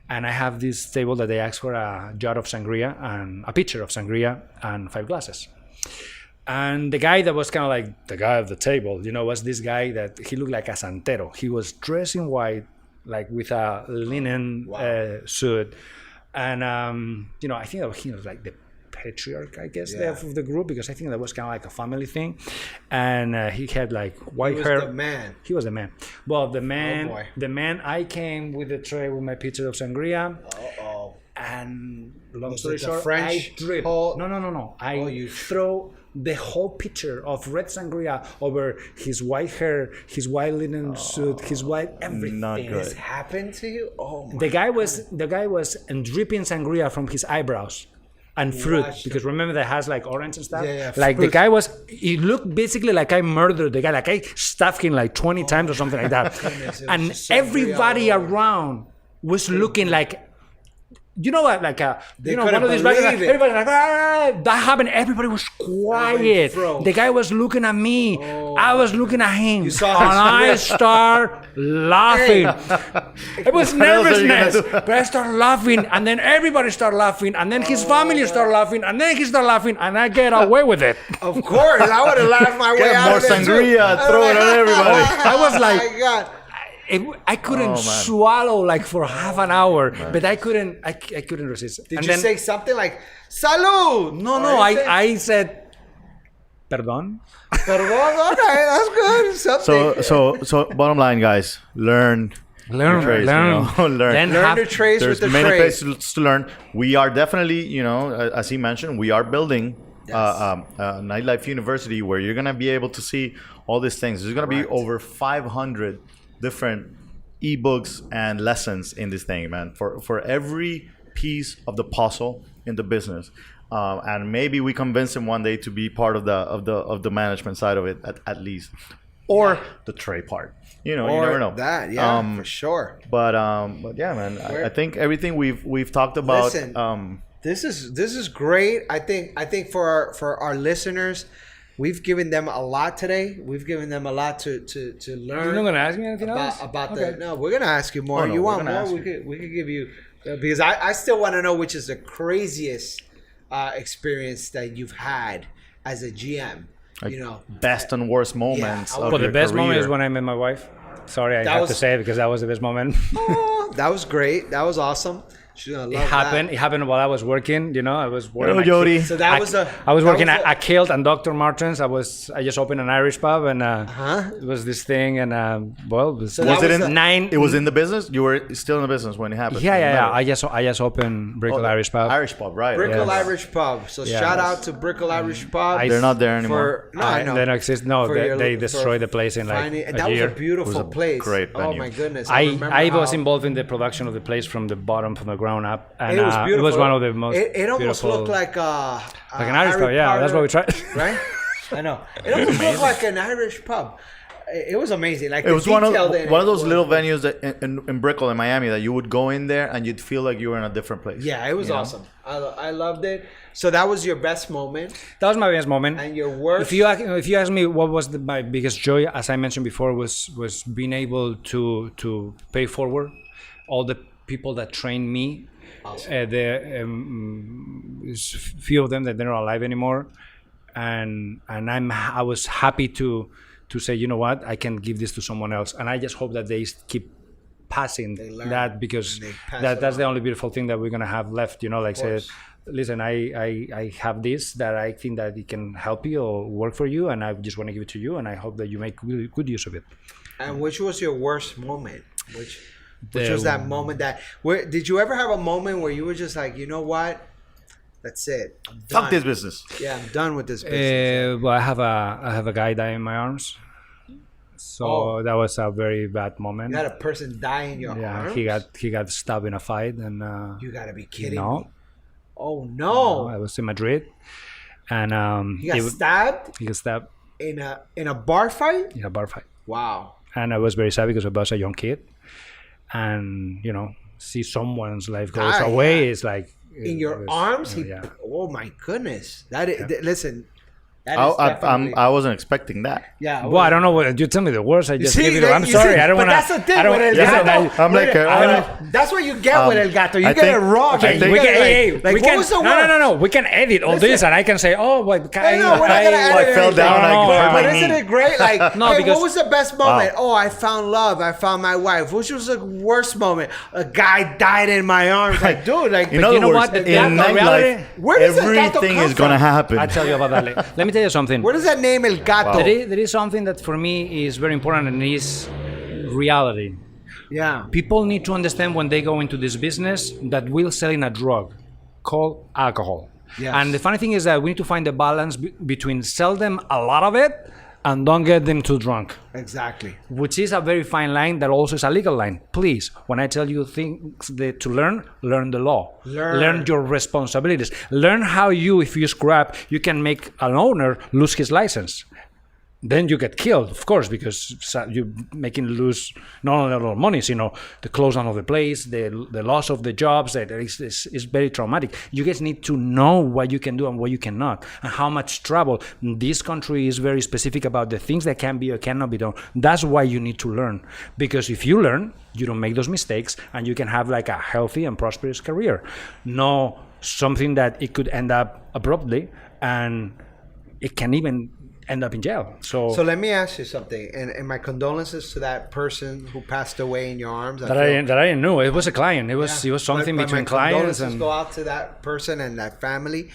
and I have this table that they asked for a jar of sangria and a pitcher of sangria and 5 glasses. And the guy that was kind of like the guy of the table, was this guy that he looked like a santero. He was dressed in white, like with a linen suit. And, I think that he was like the patriarch, I guess, there of the group, because I think that was kind of like a family thing. And he had like white hair. The man. He was the man. Well, the man, boy. I came with the tray with my pitcher of sangria. Uh-oh. And long Was story it the short, French I drip. whole- No. I you- throw the whole pitcher of red sangria over his white hair, his white linen suit, his white everything. Not good. This happened to you? Oh my. The guy was dripping sangria from his eyebrows. And fruit, Watch because remember that has like orange and stuff. Yeah, like fruit. the guy he looked basically like I murdered the guy, like I stuffed him like 20 times or something like that. goodness, it was And just everybody sangria all over. around was looking like, what, like They one couldn't of these guys, believe it. everybody like, that happened. Everybody was quiet. froze. The guy was looking at me. I was looking at him, saw and his- I start laughing. It was else are you gonna nervousness, do? but I started laughing, and then everybody started laughing, and then his family started laughing, and then he started laughing, and I get away with it. Of course, I would have laughed my way Get out more of there too. sangria, throw it on everybody. I was like, Oh my God. I couldn't Oh, man. swallow like for half an hour, but I couldn't. I couldn't resist. Did And you then- say something like "Salud"? No. Or you I said, perdón. Perdón, okay, that's good. Something. So bottom line, guys, learn your trades, learn. learn. Then Learn have- the trades There's with the many trades. places to learn. We are definitely, as he mentioned, we are building Nightlife University where you're gonna be able to see all these things. There's gonna be over 500 different ebooks and lessons in this thing, man. For every piece of the puzzle in the business, and maybe we convince him one day to be part of the management side of it at least, or the trade part. You never know. That, for sure. But yeah, man. I think everything we've talked about. Listen, this is great. I think for our listeners, we've given them a lot today. We've given them a lot to learn. You're not gonna ask me anything else about Okay. no. We're gonna ask you more. Oh, no, You we're want gonna more? ask We you. could give you because I still want to know which is the craziest experience that you've had as a GM? Like You know, best and worst moments. Yeah, of But the your best moment is career. when I met my wife. Sorry, I That have was- to say it because that was the best moment. oh, that was great. That was awesome. She's gonna love It happened. that. It happened while I was working. You know, I was working. Hello, Jody. So that was a. I was that working was at Kilt and Dr. Martens. I just opened an Irish pub and Huh? it was this thing and well, it was, So that Was it was in the- nine. It was in the business. You were still in the business when it happened. Yeah. I just opened Brickle the Irish pub. Irish pub, right? Brickle Yes. Irish Pub. So Yes. shout out to Brickle Irish Pub. I- They're not there anymore. For, no, I know. They don't exist. No, For your- they for destroyed the place in like finding- and a that year. was a beautiful It was a place. great Oh venue. my goodness! I remember was how- involved in the production of the place from the bottom, from the ground up, and It was beautiful. it was one of the most. It almost beautiful, looked like an Irish pub. Yeah, that's what we tried. Right? I know. It almost looked like an Irish pub. It was amazing. Like It was one of in it those was- little venues that in Brickell in Miami that you would go in there and you'd feel like you were in a different place. Yeah, it was you know? awesome. I loved it. So that was your best moment, That was my best moment. and your worst. If you ask me what was my biggest joy, as I mentioned before, was being able to pay forward all the people that trained me. Awesome. There's few of them that they're not alive anymore, and I was happy to say, you know what, I can give this to someone else, and I just hope that they keep passing learn that, because and they pass that's it the on. only beautiful thing that we're gonna have left. You know, like say, course. listen, I have this that I think that it can help you or work for you, and I just want to give it to you, and I hope that you make really good use of it. And which was your worst moment? Which The- was that moment that where did you ever have a moment where you were just like, you know what? That's it. I'm done. Fuck this business. Yeah, I'm done with this business. Well, I have a guy dying in my arms, so Oh. that was a very bad moment. You had a person die in your Yeah, arms? he got stabbed in a fight, and You gotta be kidding no, me. Oh no. I was in Madrid, and He got stabbed he got stabbed in a bar fight? in a bar fight, Wow. and I was very sad because I was a young kid, and you know, see someone's life goes Die, away yeah. is like In it your was- arms? yeah. Oh my goodness. That is, listen. That is I definitely. I wasn't expecting that. Yeah. Well, I don't know what you tell me the words. I just see, give you. like, I'm you sorry. see, I don't but want to. that's the thing I don't. with El listen, Gato. I'm like, that's what you get with El Gato. You I get think- it wrong. I think- we can, hey, like, we what can, was the no, word? no. We can edit all this, and I can say, oh, but I know, we're not gonna edit I fell anything. down, I hurt But my isn't knee. it great? Like, No, hey, because- what was the best moment? Oh, I found love. I found my wife. Which was the worst moment? A guy died in my arms. Like, dude, like, In you other know words, what? The in Gato reality- nightlife, Where does El Gato everything come is gonna from? happen. I'll tell you about that. Let me tell you something. where does that name El Gato? There is something that for me is very important, and is reality. Yeah. People need to understand when they go into this business that we're selling a drug called alcohol. Yes. And the funny thing is that we need to find the balance between sell them a lot of it and don't get them too drunk, Exactly. which is a very fine line that also is a legal line. Please, when I tell you things to learn the law. Learn your responsibilities. Learn how if you scrap, you can make an owner lose his license. Then you get killed, of course, because you're making lose not only a lot of money, you know, the close down of the place, the loss of the jobs. That is very traumatic. You guys need to know what you can do and what you cannot, and how much trouble. This country is very specific about the things that can be or cannot be done. That's why you need to learn, because if you learn, you don't make those mistakes, and you can have like a healthy and prosperous career. No something that it could end up abruptly, and it can even end up in jail. So let me ask you something, and my condolences to that person who passed away in your arms. that I didn't know. It was a client. It was something But between my clients condolences and go out to that person and that family.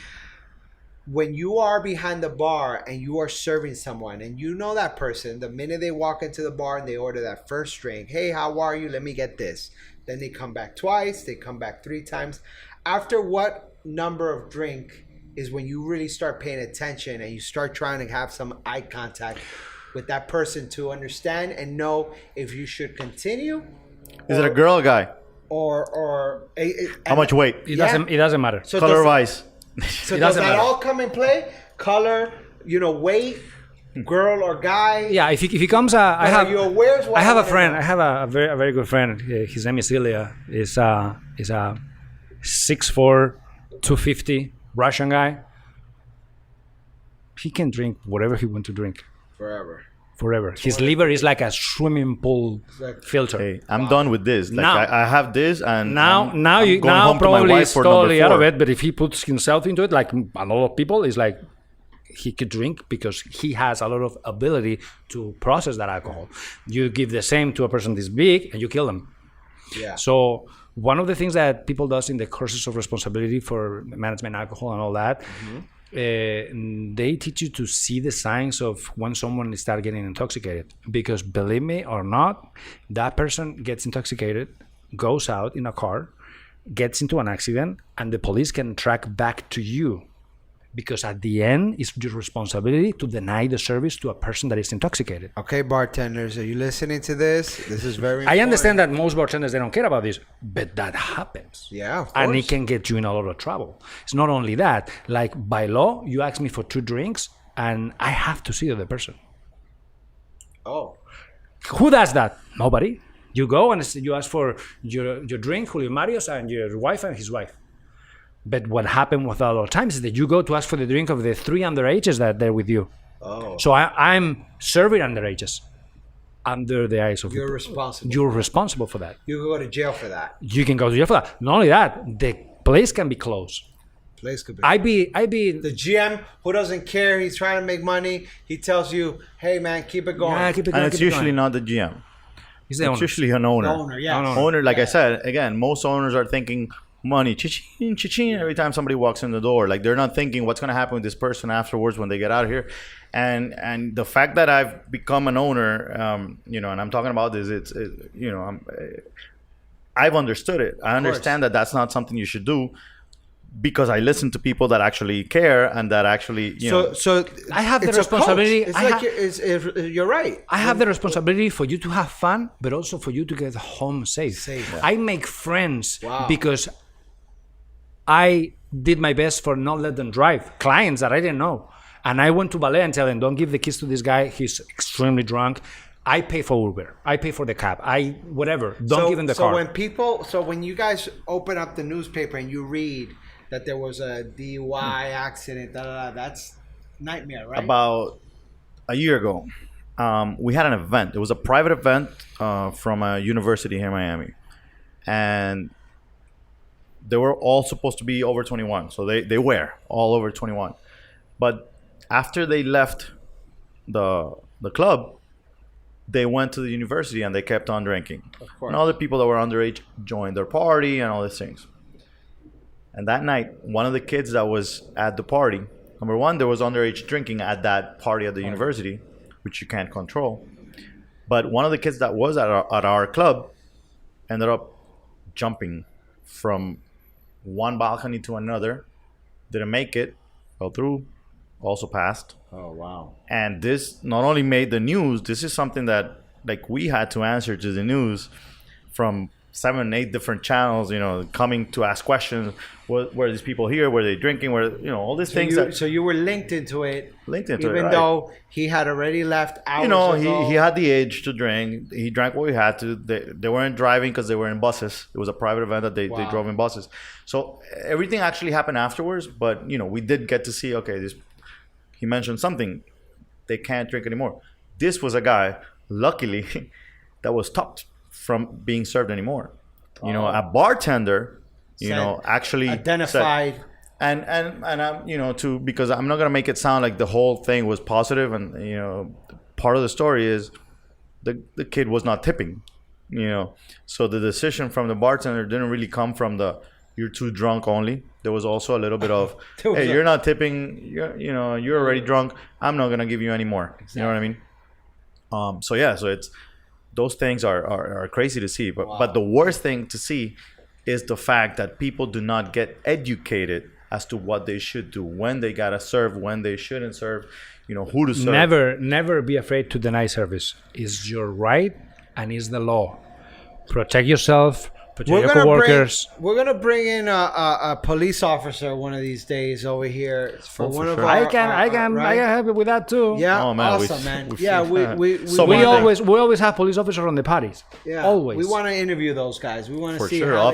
When you are behind the bar and you are serving someone, and you know that person, the minute they walk into the bar and they order that first drink, hey, how are you? Let me get this. Then they come back twice. They come back 3 times. After what number of drink is when you really start paying attention and you start trying to have some eye contact with that person to understand and know if you should continue Is it a girl or guy? or How much weight? it doesn't matter. So Color does, wise? so it does doesn't that matter. all come in play? Color, weight, girl or guy? Yeah, if he comes, I But have are you aware? Is what I have a wanna friend. know. I have a very good friend. His name is Ilya. Is a 6'4", 250 Russian guy. He can drink whatever he wants to drink. Forever. forever. His liver is like a swimming pool filter. Hey, I'm done with this. Like Now- I have this, and Now, I'm now you going now home to my probably wife it's for number totally out of 4. it. But if he puts himself into it, like a lot of people, is like he could drink because he has a lot of ability to process that alcohol. You give the same to a person this big, and you kill them. Yeah. So one of the things that people does in the courses of responsibility for management alcohol and all that, they teach you to see the signs of when someone start getting intoxicated. Because believe me or not, that person gets intoxicated, goes out in a car, gets into an accident, and the police can track back to you. Because at the end, it's your responsibility to deny the service to a person that is intoxicated. Okay, bartenders, are you listening to this? This is very important. I understand that most bartenders, they don't care about this, but that happens. Yeah, of And course. it can get you in a lot of trouble. It's not only that, like by law, you ask me for 2 drinks and I have to see the other person. Oh. Who does that? Nobody. You go and you ask for your drink, Julio Mario's, and your wife and his wife. But what happened with a lot of times is that you go to ask for the drink of the 3 underages that they're with you. Oh. So I'm serving underages under the eyes of You're people. responsible. You're responsible for that. You can go to jail for that. You can go to jail for that. Not only that, the place can be closed. Place could be. I be The GM who doesn't care, he's trying to make money. He tells you, "Hey man, keep it going." yeah, keep it going, And it's keep it usually going. not the GM. It's the It's owner. usually an owner. The owner, yeah. Owner, like I said, again, most owners are thinking money, cha-ching, cha-ching, every time somebody walks in the door. Like they're not thinking what's going to happen with this person afterwards when they get out of here. And the fact that I've become an owner, you know, and I'm talking about this, you know, I've understood it. I understand that that's not something you should do because I listen to people that actually care and that actually, you know. So I have the it's a responsibility- coach. It's I like ha- you're right. I have the responsibility for you to have fun, but also for you to get home safe. Yeah. I make friends Wow. because I did my best for not let them drive. Clients that I didn't know. And I went to ballet and tell them, don't give the keys to this guy. He's extremely drunk. I pay for Uber. I pay for the cab. Whatever. Don't give him the car. When you guys open up the newspaper and you read that there was a DUI accident, that's nightmare, right? About a year ago, we had an event. It was a private event from a university here in Miami. And they were all supposed to be over 21. So they were all over 21. But after they left the club, they went to the university and they kept on drinking. Of course. And all the people that were underage joined their party and all these things. And that night, one of the kids that was at the party, number one, there was underage drinking at that party at the university, which you can't control. But one of the kids that was at our club ended up jumping from one balcony to another, didn't make it, fell through, also passed. Oh, wow. And this not only made the news, this is something that like we had to answer to the news from 7, 8 different channels, you know, coming to ask questions. Were these people here? Were they drinking? Were, you know, all these things So you were linked into it. Linked into it, even right. though he had already left hours you know, ago. he had the age to drink. He drank what he had to. They weren't driving because they were in buses. It was a private event that they drove in buses. So everything actually happened afterwards. But, you know, we did get to see, okay, he mentioned something. They can't drink anymore. This was a guy, luckily, that was stopped from being served anymore. You know, a bartender, you know, actually identified. Said, and I'm, you know, because I'm not gonna make it sound like the whole thing was positive, and you know, part of the story is the kid was not tipping, you know, so the decision from the bartender didn't really come from the you're too drunk only. There was also a little bit of hey, you're not tipping, you're already drunk. I'm not gonna give you any more. Exactly. You know what I mean? So yeah, so it's those things are crazy to see, but the worst thing to see is the fact that people do not get educated as to what they should do, when they gotta serve, when they shouldn't serve, you know, who to serve. Never be afraid to deny service. It's your right and it's the law. Protect yourself. Protect your coworkers. We're gonna bring in a police officer one of these days over here for one of our. I can help you with that too. Yeah, oh, man, awesome, man. We always have police officers on the parties. Yeah, always. We want to interview those guys. We want to see sure. how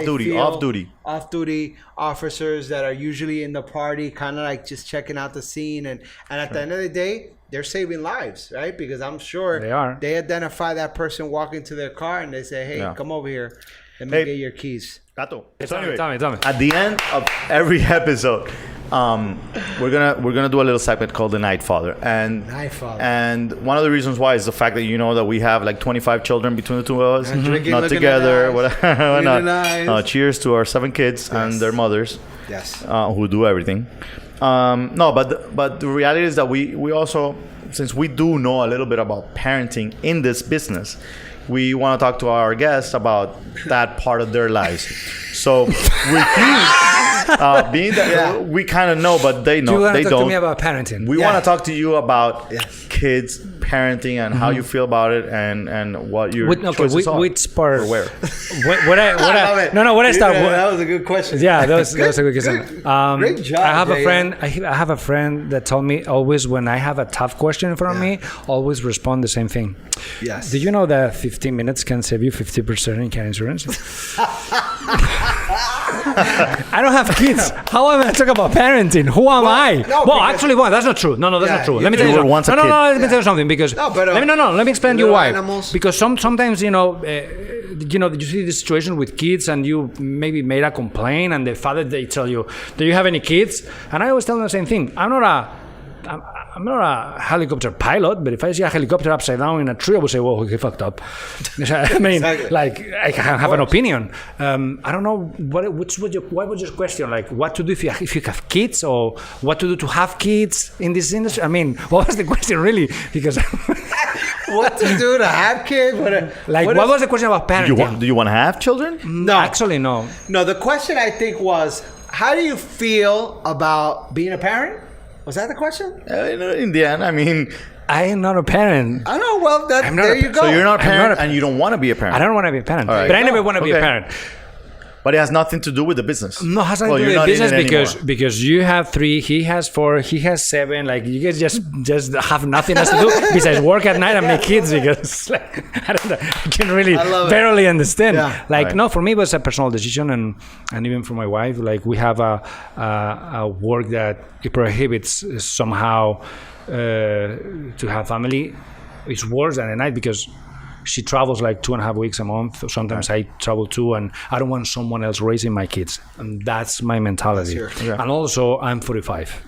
Off-duty officers that are usually in the party, kind of like just checking out the scene, and at the end of the day, they're saving lives, right? Because I'm sure they identify that person walking to their car and they say, hey, come over here. Let me get your keys. Gato. So anyway, tell me. At the end of every episode, we're gonna do a little segment called the Night Father, and one of the reasons why is the fact that you know that we have like 25 children between the two of us, drinking, not together. Why not? Cheers to our 7 kids and their mothers, who do everything. No, but the reality is that we also, since we do know a little bit about parenting in this business, we want to talk to our guests about that part of their lives. So with you, being that we kind of know, but they know, they don't. Talk to me about parenting. We want to talk to you about kids parenting and how you feel about it and what your choices are. Which part? Or where? What I start? That was a good question. Yeah, that was a good question. Great job. I have a friend that told me always when I have a tough question in front of me, always respond the same thing. Yes. Did you know that 15 minutes can save you 50% in car insurance? I don't have kids. How am I talking about parenting? Who am I? That's not true. No, that's not true. Let me tell you something. Let me tell you something because let me explain you why. Animals. Because sometimes you see the situation with kids and you maybe made a complaint and the father they tell you, do you have any kids? And I always tell them the same thing. I'm not a helicopter pilot, but if I see a helicopter upside down in a tree, I would say, "Whoa, he fucked up." I mean, like I can have an opinion. I don't know what was your question? Like, what to do if you have kids, or what to do to have kids in this industry? I mean, what was the question really? Because what to do to have kids? What was the question about parenting? Do you want to have children? No, actually, no. No, the question I think was, how do you feel about being a parent? Was that the question? In the end, I mean, I am not a parent. I know. Well, there you go. So you're not a parent, and you don't want to be a parent. I don't want to be a parent, right. but I never want to be a parent. But it has nothing to do with the business. No, it has nothing to do with the business because you have 3, he has 4, he has 7. Like you guys just have nothing else to do besides work at night and make kids because like, I don't know, I can really barely understand. Yeah. No, for me it was a personal decision and even for my wife, like we have a work that it prohibits somehow to have family. It's worse than a night because she travels like 2.5 weeks a month. Sometimes I travel too, and I don't want someone else raising my kids. And that's my mentality. And also, I'm 45.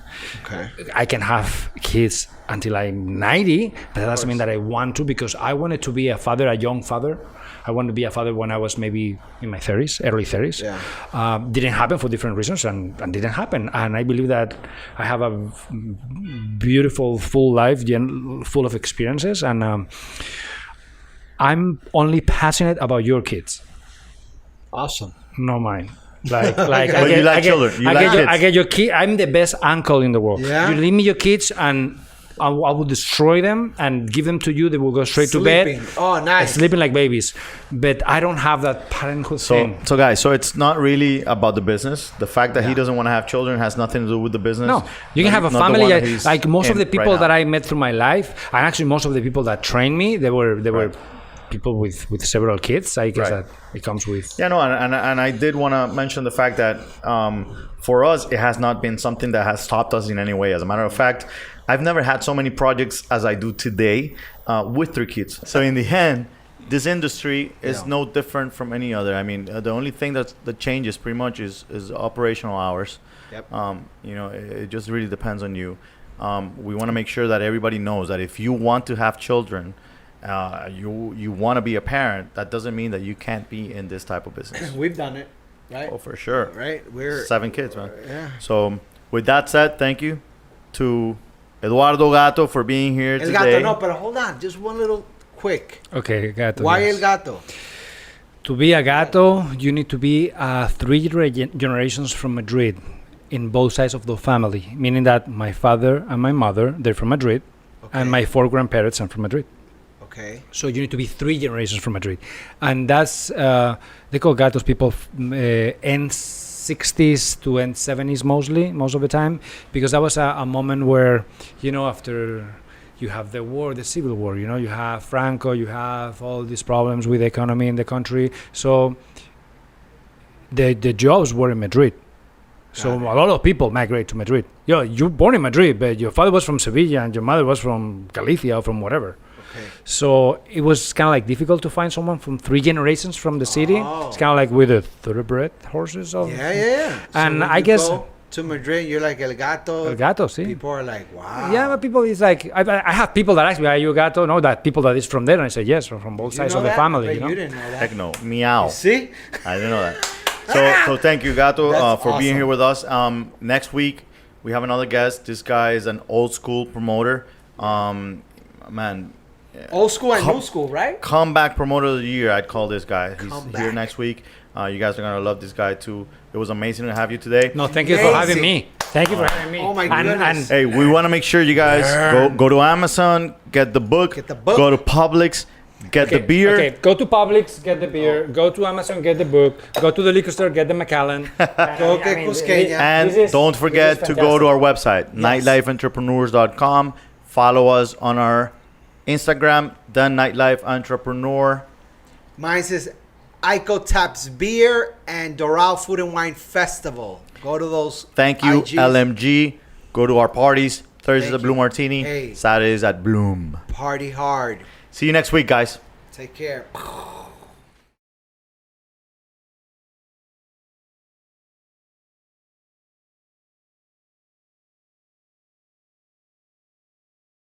Okay. I can have kids until I'm 90, but that doesn't mean that I want to because I wanted to be a father, a young father. I wanted to be a father when I was maybe in my 30s, early 30s. Yeah. Didn't happen for different reasons and didn't happen. And I believe that I have a beautiful, full life, full of experiences. And I'm only passionate about your kids. Awesome. Not mine. Like you like children. I get your kid. I'm the best uncle in the world. Yeah? You leave me your kids and I will destroy them and give them to you. They will go straight to bed. Oh, nice. Sleeping like babies. But I don't have that parenthood thing. So guys, it's not really about the business. The fact that he doesn't want to have children has nothing to do with the business. No, you can have a family. Like most of the people that I met through my life, and actually most of the people that trained me, they were people with several kids. I guess that it comes with. Yeah, no, and I did want to mention the fact that for us, it has not been something that has stopped us in any way. As a matter of fact, I've never had so many projects as I do today with 3 kids. So in the end, this industry is no different from any other. I mean, the only thing that changes pretty much is operational hours. Yep. It just really depends on you. We want to make sure that everybody knows that if you want to have children, you want to be a parent, that doesn't mean that you can't be in this type of business. We've done it, right? Oh, for sure. Right? We're 7 kids, man. Yeah. So with that said, thank you to Eduardo Gato for being here today. El Gato, no, but hold on. Just one little quick. Okay, Gato. Why El Gato? To be a Gato, you need to be 3 generations from Madrid in both sides of the family, meaning that my father and my mother, they're from Madrid, and my 4 grandparents are from Madrid. Okay. So you need to be 3 generations from Madrid. And that's, they call Gatos people end 60s to end 70s most of the time, because that was a moment where, after you have the war, the civil war, you have Franco, you have all these problems with the economy in the country. So the jobs were in Madrid. So a lot of people migrate to Madrid. Yo, you're born in Madrid, but your father was from Sevilla and your mother was from Galicia or from whatever. Okay. So it was kind of like difficult to find someone from 3 generations from the city. Oh. It's kind of like with the thoroughbred horses. Of, Yeah. And when I you guess go to Madrid, you're like El Gato. El Gato, see. People are like, wow. Yeah, but people is like I have people that ask me, "Are you a Gato?" No, that people that is from there, and I say yes, from both You sides know of the that? family. But You know. you didn't know that. Heck no. Meow. See? I didn't know that. So thank you, Gato, That's for being awesome. here with us. Next week we have another guest. This guy is an old school promoter. Man, Old school and new school, right? comeback promoter of the year. I'd call this guy. He's here Comeback. next week. You guys are gonna love this guy too. It was amazing to have you today. No, thank you for having Amazing. me. Thank you for having me. Oh my And- goodness. Hey, we want to make sure you guys go to Amazon, get the book, Get the book. go to Publix, get the beer. Okay, go to Publix, get the beer. Go to Amazon, get the book. Go to the liquor store, get the Macallan. Go get Cusqueña. And don't forget to go to our website, nightlifeentrepreneurs.com. Follow us on our Instagram, The Nightlife Entrepreneur. Mine says Ico Taps Beer and Doral Food and Wine Festival. Go to those. Thank you, IGs. LMG. Go to our parties. Thursdays Thank at Blue you. Martini. Hey. Saturdays at Bloom. Party hard. See you next week, guys. Take care.